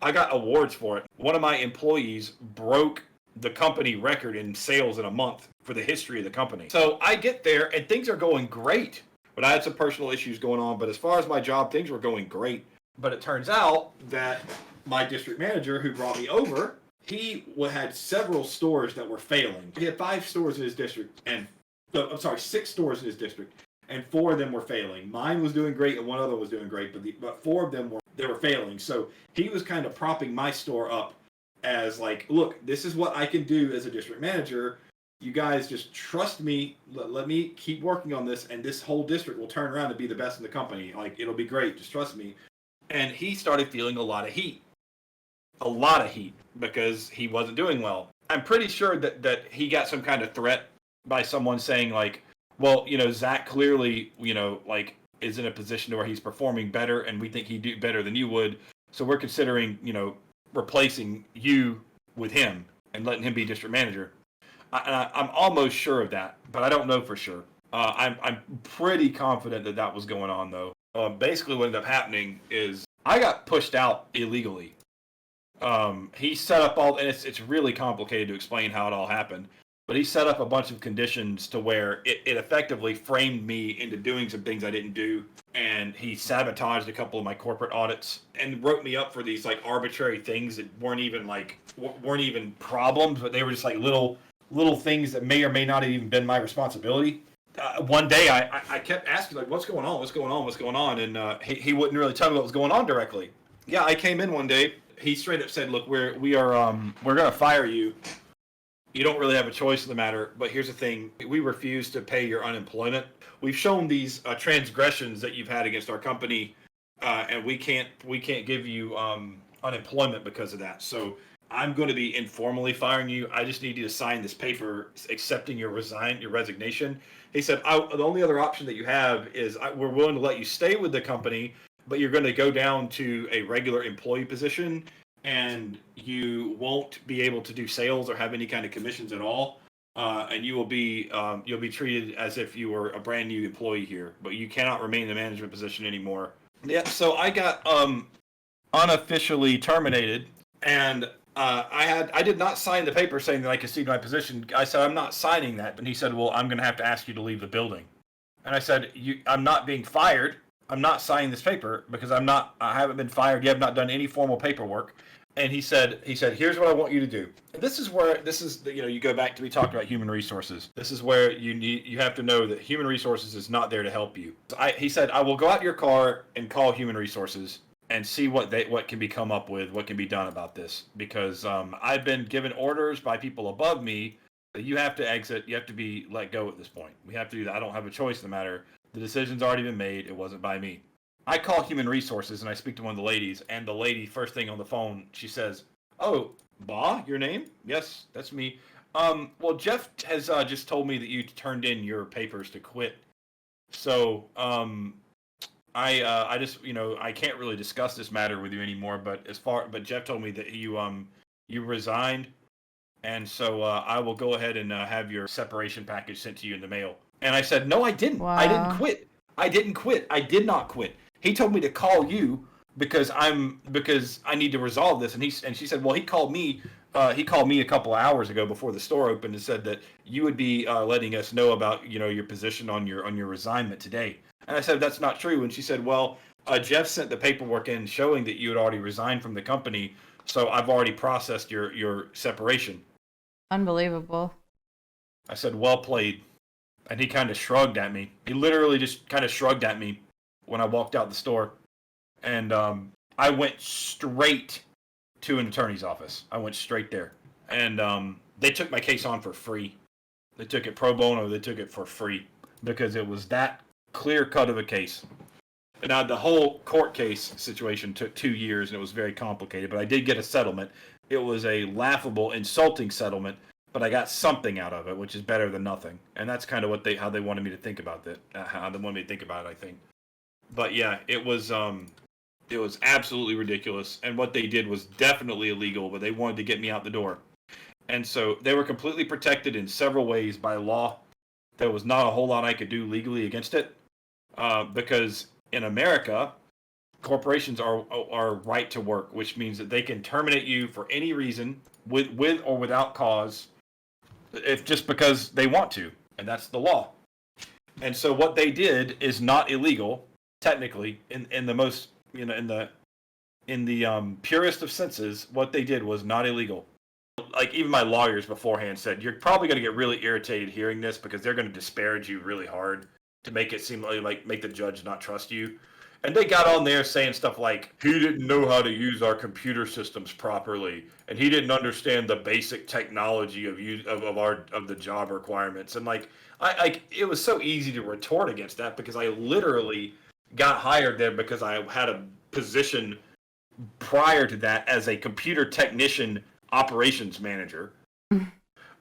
I got awards for it. One of my employees broke the company record in sales in a month for the history of the company. So I get there and things are going great, but I had some personal issues going on. But as far as my job, things were going great. But it turns out that my district manager who brought me over, he had several stores that were failing. He had 5 stores in his district, and 6 stores in his district. And 4 of them were failing. Mine was doing great, and one other was doing great, but 4 of them were failing. So he was kind of propping my store up as like, look, this is what I can do as a district manager. You guys just trust me. Let me keep working on this, and this whole district will turn around and be the best in the company. Like, it'll be great. Just trust me. And he started feeling a lot of heat, because he wasn't doing well. I'm pretty sure that he got some kind of threat by someone saying like, well, you know, Zach clearly, you know, like is in a position where he's performing better, and we think he'd do better than you would. So we're considering, you know, replacing you with him and letting him be district manager. I'm almost sure of that, but I don't know for sure. I'm pretty confident that was going on, though. Basically, what ended up happening is I got pushed out illegally. He set up and it's really complicated to explain how it all happened. But he set up a bunch of conditions to where it effectively framed me into doing some things I didn't do. And he sabotaged a couple of my corporate audits and wrote me up for these like arbitrary things that weren't even problems, but they were just like little things that may or may not have even been my responsibility. One day I kept asking like, what's going on? And he wouldn't really tell me what was going on directly. Yeah, I came in one day. He straight up said, look, we're going to fire you. You don't really have a choice in the matter, but here's the thing. We refuse to pay your unemployment. We've shown these transgressions that you've had against our company, and we can't give you unemployment because of that. So I'm going to be informally firing you. I just need you to sign this paper accepting your resignation. He said, the only other option that you have is we're willing to let you stay with the company, but you're going to go down to a regular employee position, and you won't be able to do sales or have any kind of commissions at all, and you'll be treated as if you were a brand new employee here, but you cannot remain in the management position anymore. Yeah, so I got unofficially terminated, and I did not sign the paper saying that I could cede my position. I said, I'm not signing that, and he said, well, I'm going to have to ask you to leave the building. And I said, I'm not being fired. I'm not signing this paper because I haven't been fired. You have not done any formal paperwork. And he said, here's what I want you to do. You go back to, we talked about human resources. This is where you have to know that human resources is not there to help you. So he said, I will go out to your car and call human resources, and see what can be come up with, what can be done about this. Because I've been given orders by people above me that you have to exit, you have to be let go at this point. We have to do that. I don't have a choice in the matter. The decision's already been made. It wasn't by me. I call human resources and I speak to one of the ladies, and the lady, first thing on the phone, she says, "Oh, Ba, your name? Yes, that's me. Well, Jeff has just told me that you turned in your papers to quit. So, I just, I can't really discuss this matter with you anymore. But Jeff told me that you resigned, and so I will go ahead and have your separation package sent to you in the mail." And I said, "No, I didn't. Wow. I didn't quit. I didn't quit. I did not quit. He told me to call you because I need to resolve this." And she said, "Well, he called me a couple of hours ago before the store opened and said that you would be letting us know about your position on your resignment today." And I said, "That's not true." And she said, "Well, Jeff sent the paperwork in showing that you had already resigned from the company, so I've already processed your separation." Unbelievable. I said, "Well played." And he kind of shrugged at me. He literally just kind of shrugged at me when I walked out the store. And I went straight to an attorney's office. I went straight there. And they took my case on for free. They took it pro bono. They took it for free because it was that clear cut of a case. Now, the whole court case situation took 2 years, and it was very complicated. But I did get a settlement. It was a laughable, insulting settlement, but I got something out of it, which is better than nothing. And that's kind of how they wanted me to think about it. How they wanted me to think about it, I think. But yeah, it was absolutely ridiculous. And what they did was definitely illegal, but they wanted to get me out the door. And so they were completely protected in several ways by law. There was not a whole lot I could do legally against it, because in America, corporations are right to work, which means that they can terminate you for any reason, with or without cause, if just because they want to, and that's the law. And so what they did is not illegal, technically, in the most, in the purest of senses. What they did was not illegal. Like, even my lawyers beforehand said, "You're probably going to get really irritated hearing this because they're going to disparage you really hard to make it seem like make the judge not trust you." And they got on there saying stuff like, "He didn't know how to use our computer systems properly, and he didn't understand the basic technology of the job requirements." And it was so easy to retort against that because I literally got hired there because I had a position prior to that as a computer technician operations manager.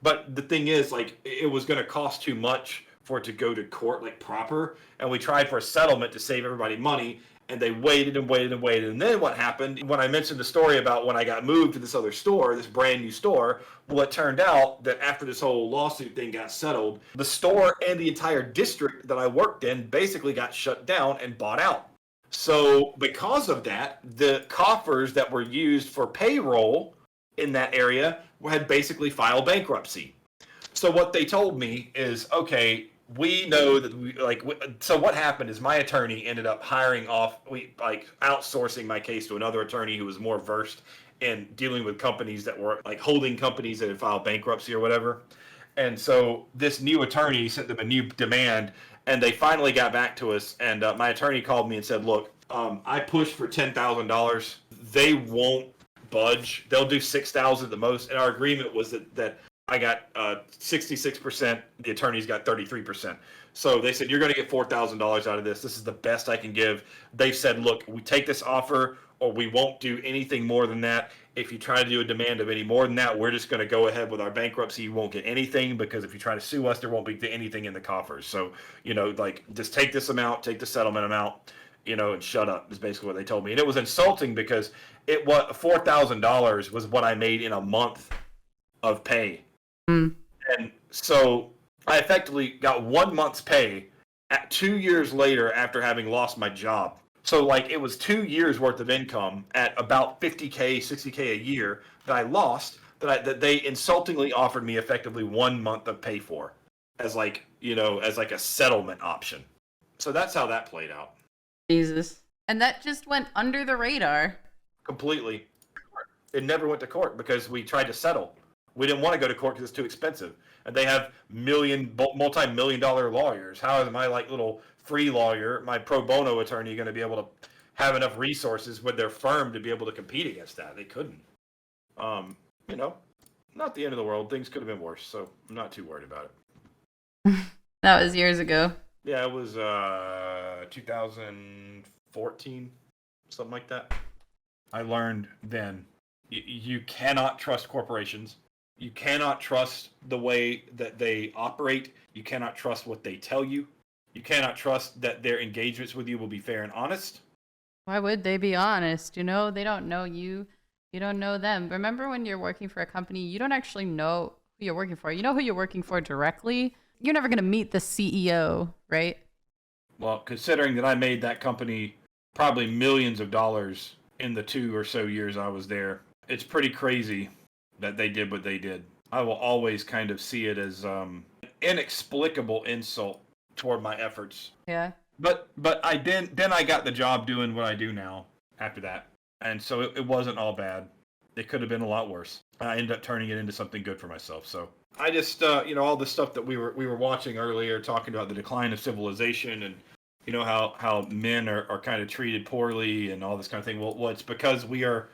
But the thing is, it was going to cost too much for it to go to court proper, and we tried for a settlement to save everybody money, and they waited and waited and waited. And then what happened when I mentioned the story about when I got moved to this other store, this brand new store? Well, it turned out that after this whole lawsuit thing got settled, the store and the entire district that I worked in basically got shut down and bought out. So because of that, the coffers that were used for payroll in that area had basically filed bankruptcy. So what they told me is, okay, we know that so what happened is my attorney ended up outsourcing my case to another attorney who was more versed in dealing with companies that were holding companies that had filed bankruptcy or whatever. And so this new attorney sent them a new demand, and they finally got back to us. And my attorney called me and said, "Look, I pushed for $10,000. They won't budge. They'll do $6,000 at the most." And our agreement was that I got 66%. The attorneys got 33%. So they said, "You're going to get $4,000 out of this. This is the best I can give." They said, "Look, we take this offer, or we won't do anything more than that. If you try to do a demand of any more than that, we're just going to go ahead with our bankruptcy. You won't get anything, because if you try to sue us, there won't be anything in the coffers. So, just take this amount, take the settlement amount, and shut up," is basically what they told me. And it was insulting because $4,000 was what I made in a month of pay. And so I effectively got 1 month's pay at 2 years later after having lost my job. So it was 2 years worth of income at about $50K, $60K a year that I lost, that they insultingly offered me effectively 1 month of pay for as a settlement option. So that's how that played out. Jesus. And that just went under the radar. Completely. It never went to court because we tried to settle. We didn't want to go to court because it's too expensive. And they have multi-million-dollar lawyers. How is my little free lawyer, my pro bono attorney, going to be able to have enough resources with their firm to be able to compete against that. They couldn't. You know, not the end of the world. Things could have been worse, so I'm not too worried about it. That was years ago. Yeah, it was 2014, something like that. I learned then you cannot trust corporations. You cannot trust the way that they operate. You cannot trust what they tell you. You cannot trust that their engagements with you will be fair and honest. Why would they be honest? You know, they don't know you. You don't know them. Remember when you're working for a company, you don't actually know who you're working for. You know who you're working for directly. You're never going to meet the CEO, right? Well, considering that I made that company probably millions of dollars in the 2 or so years I was there, it's pretty crazy that they did what they did. I will always kind of see it as an inexplicable insult toward my efforts. Yeah. But I then I got the job doing what I do now after that, and so it wasn't all bad. It could have been a lot worse. I ended up turning it into something good for myself. So I just all the stuff that we were watching earlier, talking about the decline of civilization and how men are kind of treated poorly and all this kind of thing. Well, it's because we are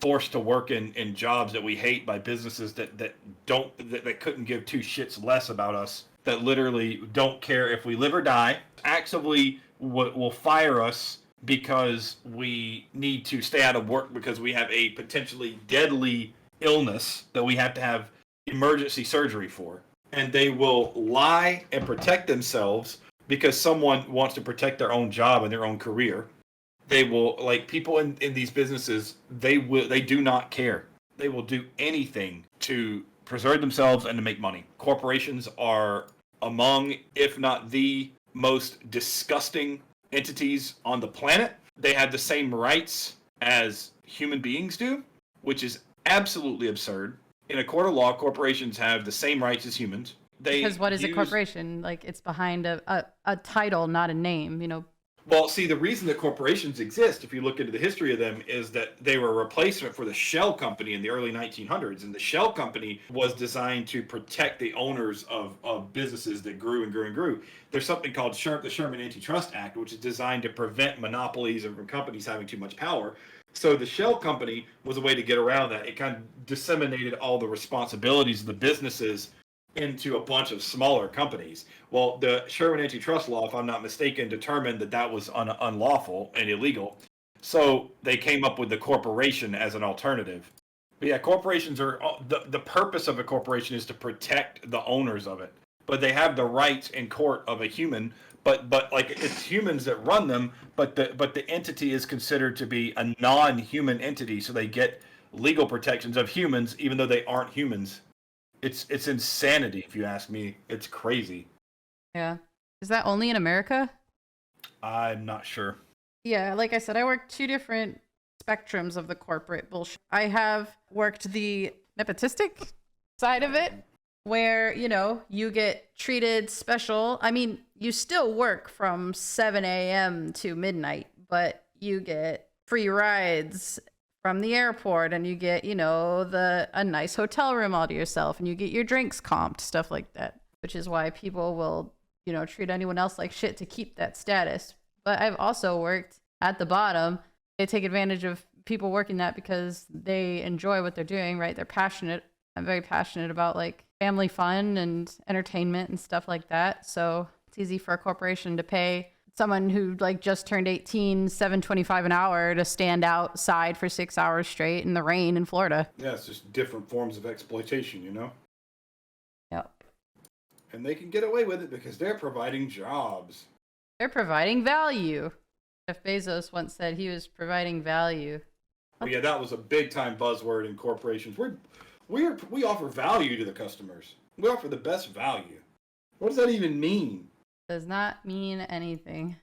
forced to work in jobs that we hate by businesses that couldn't give two shits less about us, that literally don't care if we live or die, actively will fire us because we need to stay out of work because we have a potentially deadly illness that we have to have emergency surgery for. And they will lie and protect themselves because someone wants to protect their own job and their own career. They will, like, people in these businesses, they do not care. They will do anything to preserve themselves and to make money. Corporations are among, if not the most disgusting entities on the planet. They have the same rights as human beings do, which is absolutely absurd. In a court of law, corporations have the same rights as humans. Because what is a corporation? Like, it's behind a title, not a name, Well, see, the reason that corporations exist, if you look into the history of them, is that they were a replacement for the shell company in the early 1900s. And the shell company was designed to protect the owners of businesses that grew and grew and grew. There's something called the Sherman Antitrust Act, which is designed to prevent monopolies and from companies having too much power. So the shell company was a way to get around that. It kind of disseminated all the responsibilities of the businesses into a bunch of smaller companies. Well, the Sherman Antitrust Law, if I'm not mistaken, determined that was unlawful and illegal. So they came up with the corporation as an alternative. But yeah, corporations are the purpose of a corporation is to protect the owners of it. But they have the rights in court of a human. But like it's humans that run them. But the entity is considered to be a non-human entity, so they get legal protections of humans, even though they aren't humans. It's insanity, if you ask me. It's crazy. Yeah. Is that only in America? I'm not sure. Yeah, like I said, I work two different spectrums of the corporate bullshit. I have worked the nepotistic side of it, where, you get treated special. I mean, you still work from 7 a.m. to midnight, but you get free rides from the airport, and you get, a nice hotel room all to yourself, and you get your drinks comped, stuff like that, which is why people will, treat anyone else like shit to keep that status. But I've also worked at the bottom. They take advantage of people working that because they enjoy what they're doing, right? They're passionate. I'm very passionate about like family fun and entertainment and stuff like that. So it's easy for a corporation to pay someone who like just turned 18, $7.25 an hour to stand outside for 6 hours straight in the rain in Florida. Yeah, it's just different forms of exploitation, Yep. And they can get away with it because they're providing jobs. They're providing value. Jeff Bezos once said he was providing value. Well, yeah, that was a big time buzzword in corporations. We offer value to the customers. We offer the best value. What does that even mean? Does not mean anything.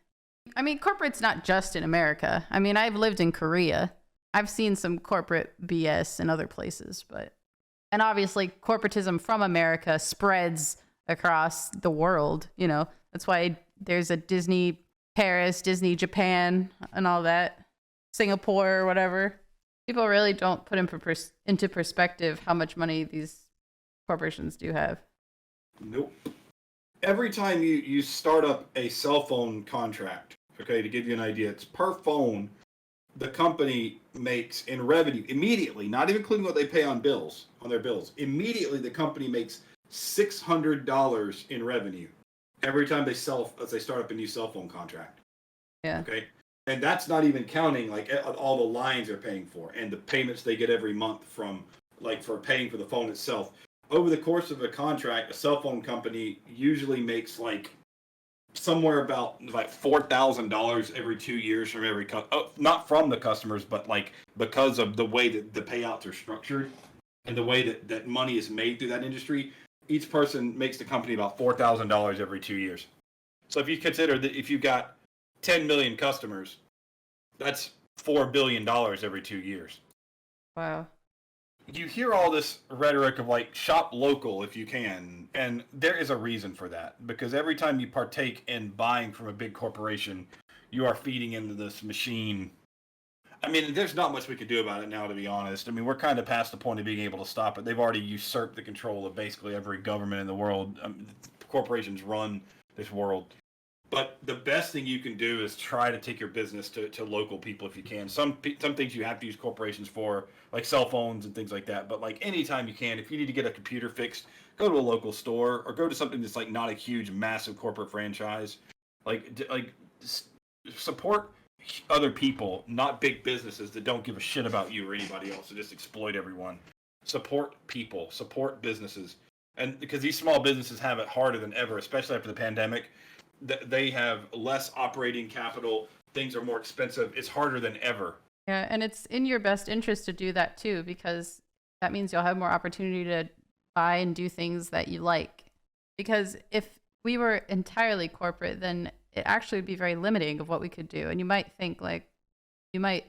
I mean, corporate's not just in America. I mean, I've lived in Korea. I've seen some corporate BS in other places, and obviously corporatism from America spreads across the world, That's why there's a Disney Paris, Disney Japan, and all that. Singapore or whatever. People really don't put into perspective how much money these corporations do have. Nope. Every time you start up a cell phone contract, okay, to give you an idea, it's per phone, the company makes in revenue immediately, not even including what they pay on their bills. Immediately, the company makes $600 in revenue every time they start up a new cell phone contract. Yeah. Okay. And that's not even counting like all the lines they're paying for and the payments they get every month from for paying for the phone itself. Over the course of a contract, a cell phone company usually makes somewhere about $4,000 every 2 years from not from the customers, but because of the way that the payouts are structured and the way that money is made through that industry. Each person makes the company about $4,000 every 2 years. So if you consider that if you've got 10 million customers, that's $4 billion every 2 years. Wow. You hear all this rhetoric of shop local if you can, and there is a reason for that, because every time you partake in buying from a big corporation, you are feeding into this machine. I mean, there's not much we could do about it now, to be honest. I mean, we're kind of past the point of being able to stop it. They've already usurped the control of basically every government in the world. Corporations run this world. But the best thing you can do is try to take your business to local people if you can. Some things you have to use corporations for, like cell phones and things like that. But anytime you can, if you need to get a computer fixed, go to a local store or go to something that's not a huge, massive corporate franchise. Support other people, not big businesses that don't give a shit about you or anybody else and just exploit everyone. Support people, support businesses. And because these small businesses have it harder than ever, especially after the pandemic. They have less operating capital. Things are more expensive. It's harder than ever. Yeah, and it's in your best interest to do that too, because that means you'll have more opportunity to buy and do things that you like. Because if we were entirely corporate, then it actually would be very limiting of what we could do. And you might think you might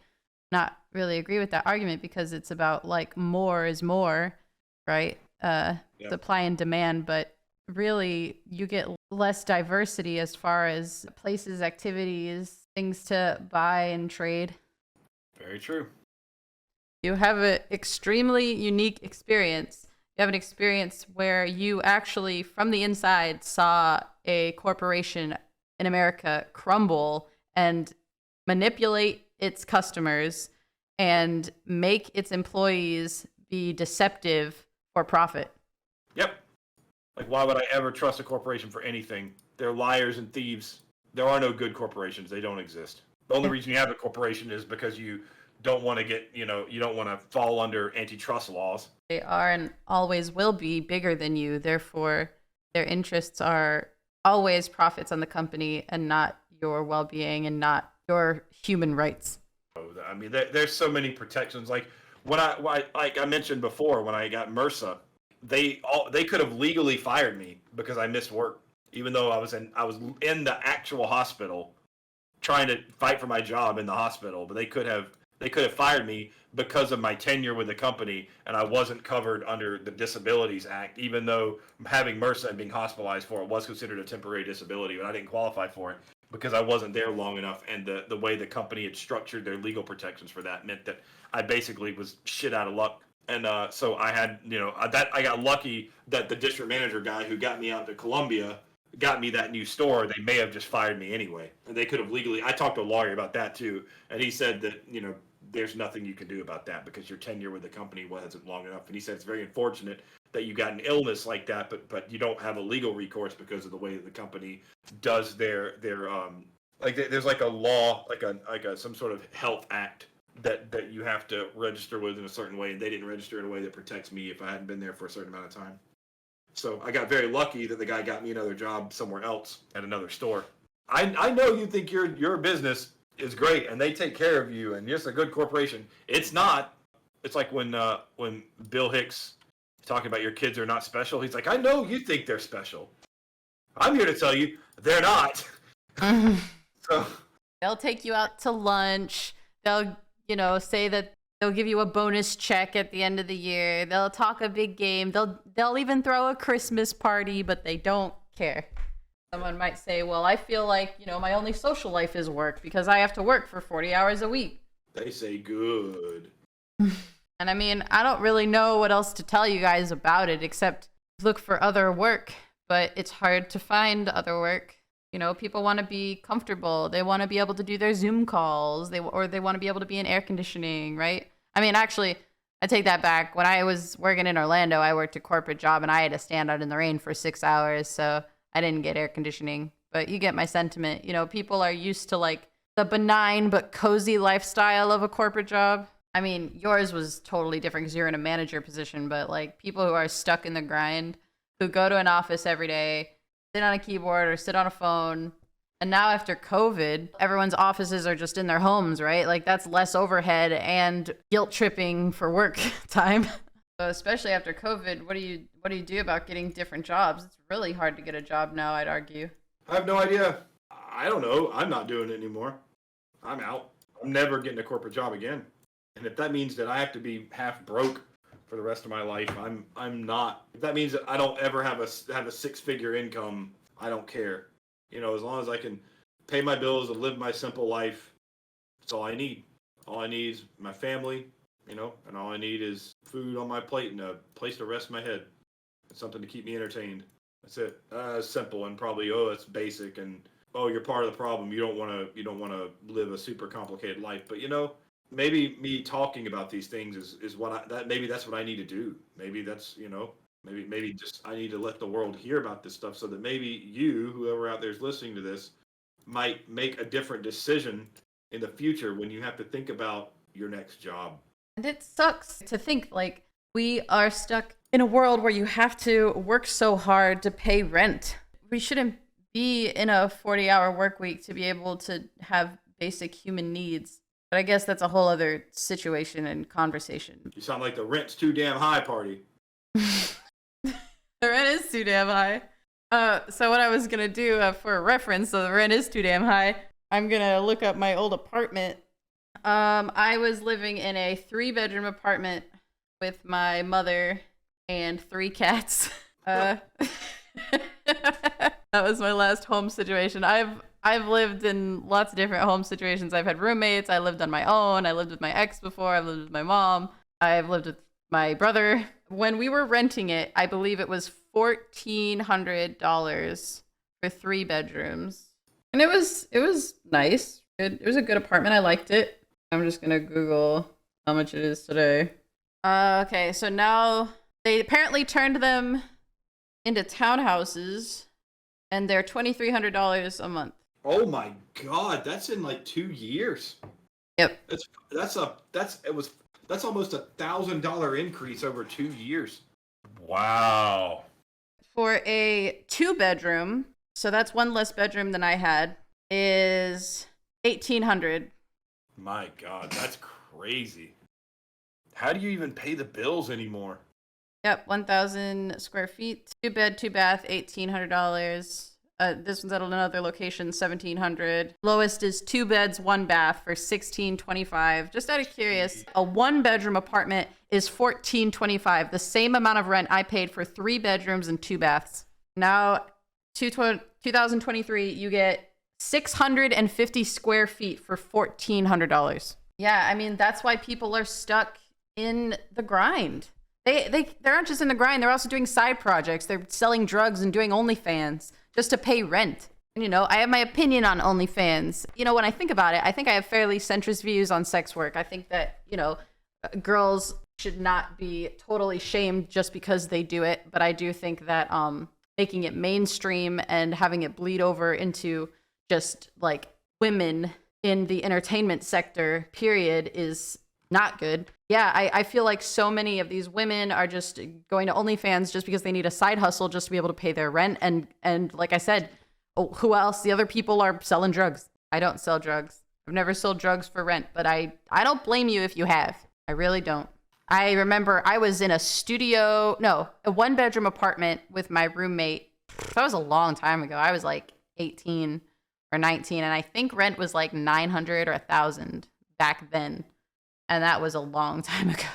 not really agree with that argument because it's about more is more, right? Supply and demand, but really you get less diversity as far as places, activities, things to buy and trade. Very true. You have an extremely unique experience. You have an experience where you actually, from the inside, saw a corporation in America crumble and manipulate its customers and make its employees be deceptive for profit. Yep. Why would I ever trust a corporation for anything? They're liars and thieves. There are no good corporations. They don't exist. The only reason you have a corporation is because you don't want to you don't want to fall under antitrust laws. They are and always will be bigger than you. Therefore, their interests are always profits on the company and not your well-being and not your human rights. I mean, there's so many protections. When I mentioned before, when I got MRSA, they could have legally fired me because I missed work, even though I was in the actual hospital trying to fight for my job in the hospital. But they could have fired me because of my tenure with the company, and I wasn't covered under the Disabilities Act, even though having MRSA and being hospitalized for it was considered a temporary disability, but I didn't qualify for it because I wasn't there long enough, and the way the company had structured their legal protections for that meant that I basically was shit out of luck. And so I had, I got lucky that the district manager guy who got me out to Columbia got me that new store. They may have just fired me anyway. And they could have legally, I talked to a lawyer about that too. And he said that, there's nothing you can do about that because your tenure with the company wasn't long enough. And he said it's very unfortunate that you got an illness like that, but you don't have a legal recourse because of the way that the company does their there's a law, some sort of health act that you have to register with in a certain way, and they didn't register in a way that protects me if I hadn't been there for a certain amount of time. So I got very lucky that the guy got me another job somewhere else at another store. I know you think your business is great and they take care of you and you're just a good corporation. It's not. It's like when Bill Hicks is talking about your kids are not special. He's like, I know you think they're special. I'm here to tell you they're not. So they'll take you out to lunch. They'll say that they'll give you a bonus check at the end of the year. They'll talk a big game. They'll even throw a Christmas party, but they don't care. Someone might say, well, I feel like, my only social life is work because I have to work for 40 hours a week. They say good. And I mean, I don't really know what else to tell you guys about it except look for other work, but it's hard to find other work. You know, people want to be comfortable. They want to be able to do their Zoom calls. They want to be able to be in air conditioning, right? I mean, actually, I take that back. When I was working in Orlando, I worked a corporate job and I had to stand out in the rain for 6 hours, so I didn't get air conditioning. But you get my sentiment. You know, people are used to like the benign but cozy lifestyle of a corporate job. I mean, yours was totally different because you're in a manager position, but like people who are stuck in the grind, who go to an office every day, sit on a keyboard or sit on a phone. And now after COVID, everyone's offices are just in their homes, right? Like that's less overhead and guilt tripping for work time. So especially after COVID, what do you do about getting different jobs? It's really hard to get a job now, I'd argue. I have no idea. I don't know. I'm not doing it anymore. I'm out. I'm never getting a corporate job again. And if that means that I have to be half broke for the rest of my life, I'm not. If that means that I don't ever have a 6-figure income, I don't care. You know, as long as I can pay my bills and live my simple life, that's all I need. All I need is my family, you know, and all I need is food on my plate and a place to rest my head and something to keep me entertained. That's it. Simple and probably it's basic and you're part of the problem. You don't want to live a super complicated life. But you know, maybe me talking about these things is maybe that's what I need to do. Maybe that's, you know, maybe just I need to let the world hear about this stuff so that maybe you, whoever out there is listening to this, might make a different decision in the future when you have to think about your next job. And it sucks to think like we are stuck in a world where you have to work so hard to pay rent. We shouldn't be in a 40-hour work week to be able to have basic human needs. But I guess that's a whole other situation and conversation. You sound like the rent's too damn high party. The rent is too damn high. So what I was going to do for a reference, so the rent is too damn high, I'm going to look up my old apartment. I was living in a 3-bedroom apartment with my mother and 3 cats. That was my last home situation. I've lived in lots of different home situations. I've had roommates. I lived on my own. I lived with my ex before. I've lived with my mom. I've lived with my brother. When we were renting it, I believe it was $1,400 for 3 bedrooms. And it was nice. It was a good apartment. I liked it. I'm just going to Google how much it is today. Okay, so now they apparently turned them into townhouses, and they're $2,300 a month. Oh my God, that's in like 2 years. Yep. That's almost $1,000 increase over 2 years. Wow. For a 2-bedroom, so that's one less bedroom than I had, is $1,800. My God, that's crazy. How do you even pay the bills anymore? Yep, 1,000 square feet, 2 bed, 2 bath, $1,800. This one's at another location, $1,700. Lowest is 2 beds, 1 bath for $1,625. Just out of curious, a 1-bedroom apartment is $1,425, the same amount of rent I paid for 3 bedrooms and 2 baths. Now, 2023, you get 650 square feet for $1,400. Yeah, I mean, that's why people are stuck in the grind. They aren't just in the grind, they're also doing side projects. They're selling drugs and doing OnlyFans just to pay rent. And, you know, I have my opinion on OnlyFans. You know, when I think about it, I think I have fairly centrist views on sex work. I think that, you know, girls should not be totally shamed just because they do it. But I do think that making it mainstream and having it bleed over into just like women in the entertainment sector, period, is not good. Yeah, I feel like so many of these women are just going to OnlyFans just because they need a side hustle just to be able to pay their rent. And like I said, who else? The other people are selling drugs. I don't sell drugs. I've never sold drugs for rent, but I don't blame you if you have. I really don't. I remember I was in a 1-bedroom apartment with my roommate. That was a long time ago. I was like 18 or 19, and I think rent was like $900 or $1,000 back then. And that was a long time ago.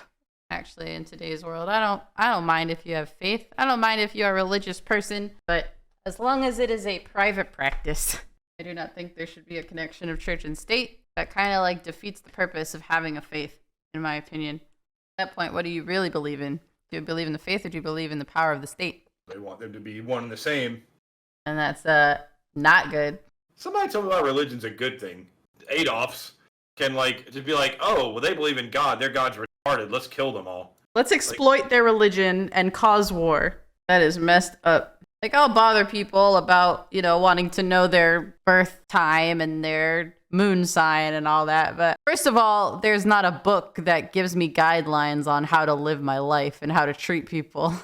Actually, in today's world, I don't mind if you have faith. I don't mind if you're a religious person, but as long as it is a private practice, I do not think there should be a connection of church and state. That kind of like defeats the purpose of having a faith, in my opinion. At that point, what do you really believe in? Do you believe in the faith or do you believe in the power of the state? They want them to be one and the same. And that's Not good. Somebody told me about religion's a good thing. Adolfs can just be like, oh, well, they believe in God. Their God's retarded. Let's kill them all. Let's exploit their religion and cause war. That is messed up. Like, I'll bother people about, wanting to know their birth time and their moon sign and all that. But first of all, there's not a book that gives me guidelines on how to live my life and how to treat people.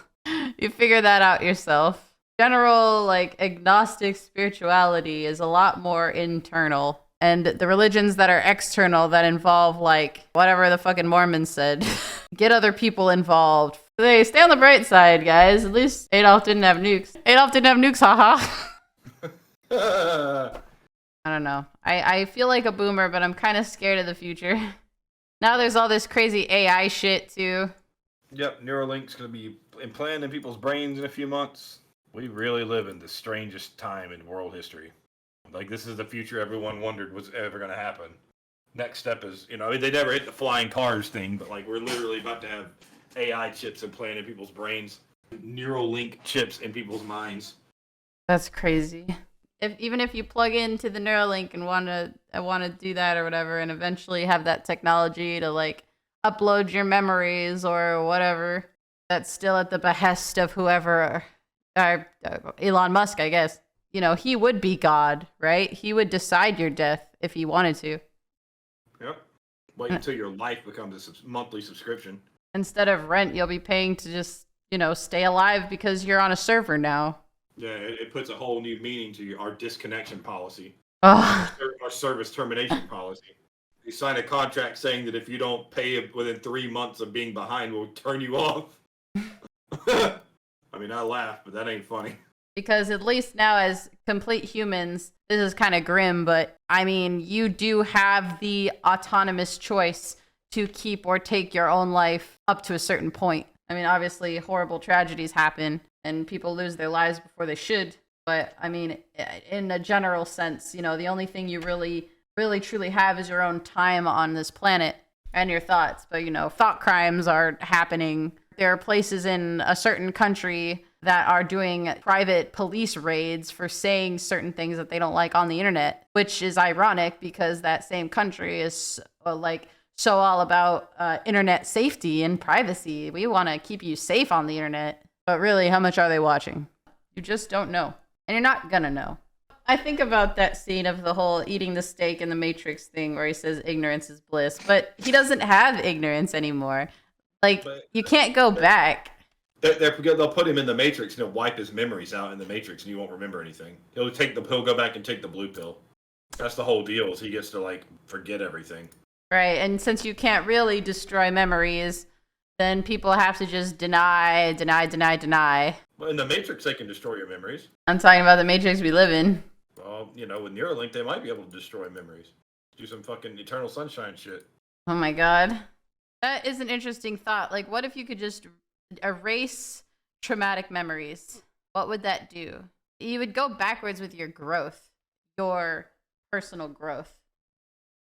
You figure that out yourself. General, agnostic spirituality is a lot more internal. And the religions that are external that involve, whatever the fucking Mormons said, get other people involved. They stay on the bright side, guys. At least Adolf didn't have nukes. Adolf didn't have nukes, haha. I don't know. I feel like a boomer, but I'm kind of scared of the future. Now there's all this crazy AI shit, too. Yep, Neuralink's going to be implanted in people's brains in a few months. We really live in the strangest time in world history. This is the future everyone wondered was ever going to happen. Next step is, they never hit the flying cars thing, but we're literally about to have AI chips implanted in people's brains. Neuralink chips in people's minds. That's crazy. Even if you plug into the Neuralink and want to do that or whatever, and eventually have that technology to upload your memories or whatever, that's still at the behest of whoever, Elon Musk, I guess. He would be God, right? He would decide your death if he wanted to. Yep. Wait until your life becomes a monthly subscription. Instead of rent, you'll be paying to just, stay alive because you're on a server now. Yeah, it puts a whole new meaning to our disconnection policy. Oh. Our service termination policy. You sign a contract saying that if you don't pay within 3 months of being behind, we'll turn you off. I mean, I laugh, but that ain't funny. Because at least now as complete humans, this is kind of grim, but I mean, you do have the autonomous choice to keep or take your own life up to a certain point. I mean, obviously horrible tragedies happen and people lose their lives before they should. But I mean, in a general sense, the only thing you really truly have is your own time on this planet and your thoughts. But, thought crimes are happening. There are places in a certain country that are doing private police raids for saying certain things that they don't like on the internet, which is ironic because that same country is so all about internet safety and privacy. We want to keep you safe on the internet. But really, how much are they watching? You just don't know. And you're not gonna know. I think about that scene of the whole eating the steak in the Matrix thing where he says ignorance is bliss, but he doesn't have ignorance anymore. You can't go back. They'll put him in the Matrix and he'll wipe his memories out in the Matrix and you won't remember anything. He'll go back and take the blue pill. That's the whole deal, is he gets to forget everything. Right, and since you can't really destroy memories, then people have to just deny. Well, in the Matrix, they can destroy your memories. I'm talking about the Matrix we live in. Well, with Neuralink, they might be able to destroy memories. Do some fucking Eternal Sunshine shit. Oh my god. That is an interesting thought. What if you could just erase traumatic memories? What would that do? You would go backwards with your growth. Your personal growth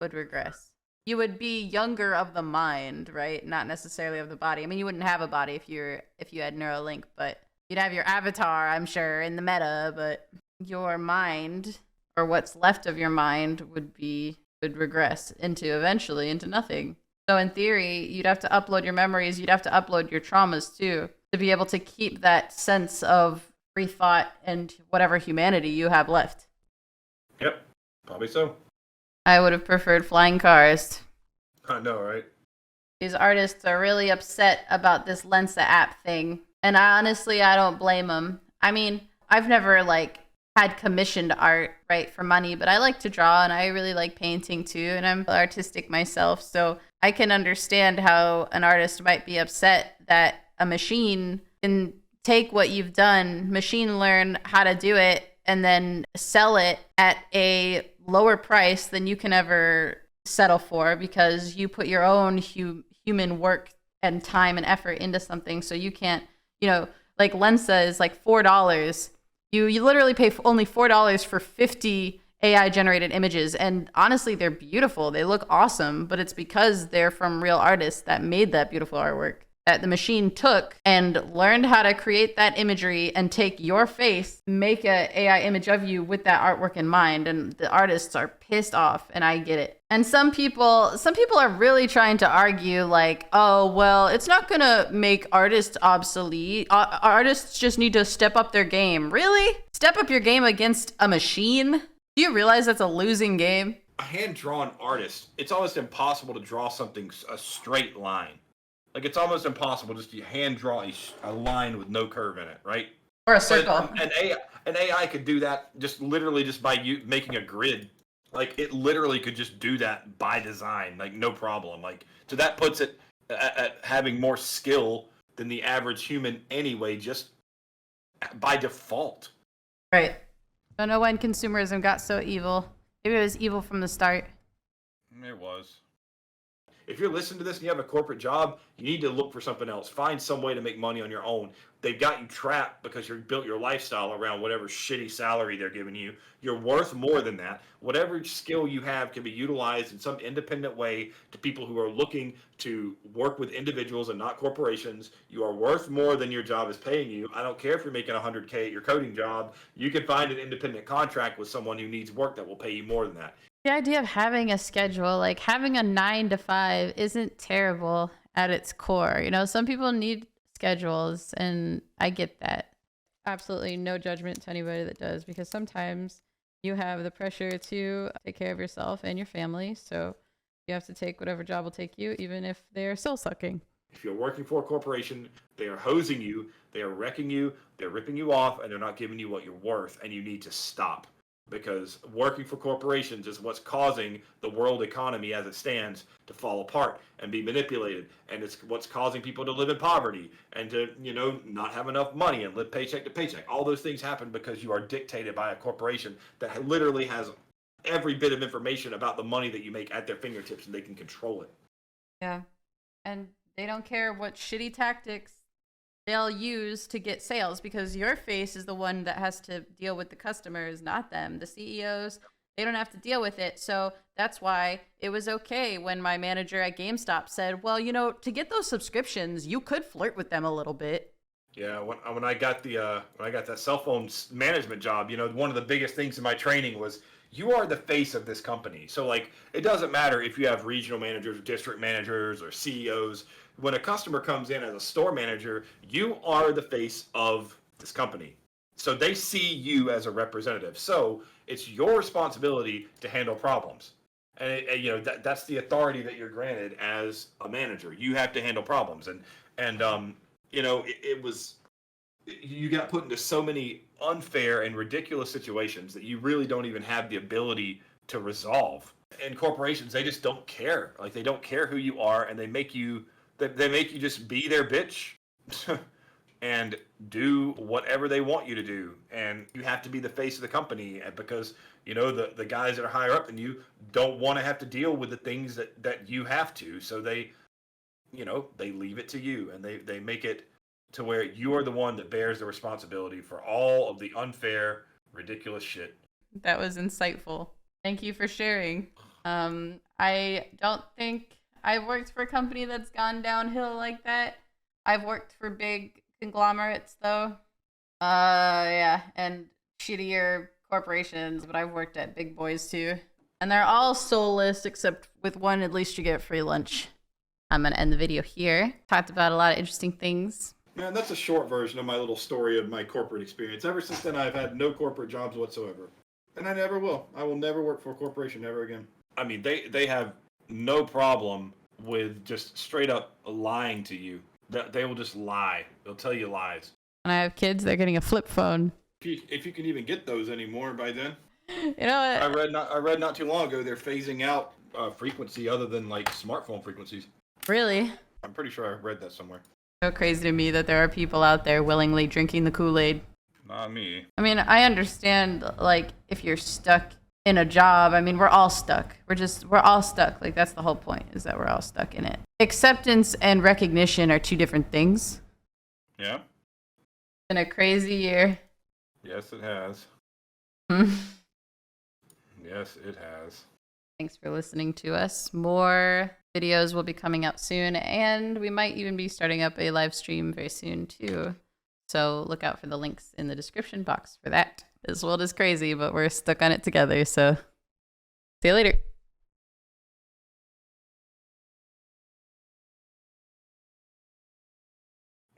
would regress. You would be younger of the mind, right? Not necessarily of the body. I mean, you wouldn't have a body if you had Neuralink, but you'd have your avatar, I'm sure, in the meta, but your mind, or what's left of your mind, would regress eventually into nothing. So in theory, you'd have to upload your memories, you'd have to upload your traumas too, to be able to keep that sense of free thought and whatever humanity you have left. Yep, probably so. I would have preferred flying cars. I know, right? These artists are really upset about this Lensa app thing. And honestly, I don't blame them. I mean, I've never had commissioned art, right, for money, but I like to draw and I really like painting too. And I'm artistic myself. So I can understand how an artist might be upset that a machine can take what you've done, machine learn how to do it, and then sell it at a lower price than you can ever settle for because you put your own human work and time and effort into something. So you can't, Lensa is $4. You literally pay only $4 for 50 AI generated images. And honestly, they're beautiful. They look awesome, but it's because they're from real artists that made that beautiful artwork. that the machine took and learned how to create that imagery and take your face, make a AI image of you with that artwork in mind. And the artists are pissed off, and I get it. And some people are really trying to argue like, oh, well, it's not going to make artists obsolete. Artists just need to step up their game. Really? Step up your game against a machine? Do you realize that's a losing game? A hand-drawn artist, it's almost impossible to draw something, a straight line. Like, it's almost impossible just to hand draw a line with no curve in it, right? Or a circle. But an AI could do that just literally just by you making a grid. Like, it literally could just do that by design, like, no problem. Like, so that puts it at having more skill than the average human anyway, just by default. Right. Don't know when consumerism got so evil. Maybe it was evil from the start. It was. If you're listening to this and you have a corporate job, you need to look for something else. Find some way to make money on your own. They've got you trapped because you built your lifestyle around whatever shitty salary they're giving you. You're worth more than that. Whatever skill you have can be utilized in some independent way to people who are looking to work with individuals and not corporations. You are worth more than your job is paying you. I don't care if you're making $100K at your coding job. You can find an independent contract with someone who needs work that will pay you more than that. The idea of having a schedule, like having a 9 to 5, isn't terrible at its core. You know, some people need schedules, and I get that. Absolutely no judgment to anybody that does, because sometimes you have the pressure to take care of yourself and your family, so you have to take whatever job will take you, even if they're soul sucking. If you're working for a corporation, they are hosing you, they are wrecking you, they're ripping you off, and they're not giving you what you're worth, and you need to stop. Because working for corporations is what's causing the world economy as it stands to fall apart and be manipulated. And it's what's causing people to live in poverty and to, not have enough money and live paycheck to paycheck. All those things happen because you are dictated by a corporation that literally has every bit of information about the money that you make at their fingertips, and they can control it. Yeah. And they don't care what shitty tactics they'll use to get sales, because your face is the one that has to deal with the customers, not them. The CEOs, they don't have to deal with it. So that's why it was okay when my manager at GameStop said, well, to get those subscriptions, you could flirt with them a little bit. Yeah, when I got that cell phone management job, one of the biggest things in my training was you are the face of this company. So like, it doesn't matter if you have regional managers or district managers or CEOs. When a customer comes in as a store manager, you are the face of this company. So they see you as a representative. So it's your responsibility to handle problems. And that's the authority that you're granted as a manager. You have to handle problems. You got put into so many unfair and ridiculous situations that you really don't even have the ability to resolve. And corporations, they just don't care. Like, they don't care who you are, and they make you just be their bitch and do whatever they want you to do. And you have to be the face of the company because, the guys that are higher up than you don't want to have to deal with the things that you have to. So they leave it to you, and they make it to where you are the one that bears the responsibility for all of the unfair, ridiculous shit. That was insightful. Thank you for sharing. I don't think I've worked for a company that's gone downhill like that. I've worked for big conglomerates, though. Yeah, and shittier corporations, but I've worked at big boys, too. And they're all soulless, except with one, at least you get free lunch. I'm going to end the video here. Talked about a lot of interesting things. Man, that's a short version of my little story of my corporate experience. Ever since then, I've had no corporate jobs whatsoever. And I never will. I will never work for a corporation ever again. I mean, they have no problem with just straight up lying to you. They will just lie. They'll tell you lies. When I have kids, they're getting a flip phone. If you can even get those anymore by then. You know what? I read not too long ago they're phasing out frequency other than like smartphone frequencies. Really? I'm pretty sure I read that somewhere. So crazy to me that there are people out there willingly drinking the Kool-Aid. Not me. I mean, I understand, like, if you're stuck in a job, I mean, we're all stuck. We're all stuck. Like, that's the whole point, is that we're all stuck in it. Acceptance and recognition are two different things. Yeah. It's been a crazy year. Yes, it has. Yes, it has. Thanks for listening to us. More videos will be coming out soon, and we might even be starting up a live stream very soon too. So look out for the links in the description box for that. This world is crazy, but we're stuck on it together. So see you later.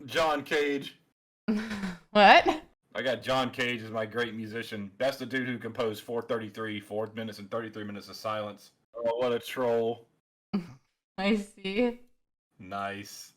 John Cage. What? I got John Cage as my great musician. That's the dude who composed 433, 4 minutes and 33 minutes of silence. Oh, what a troll. I see. Nice.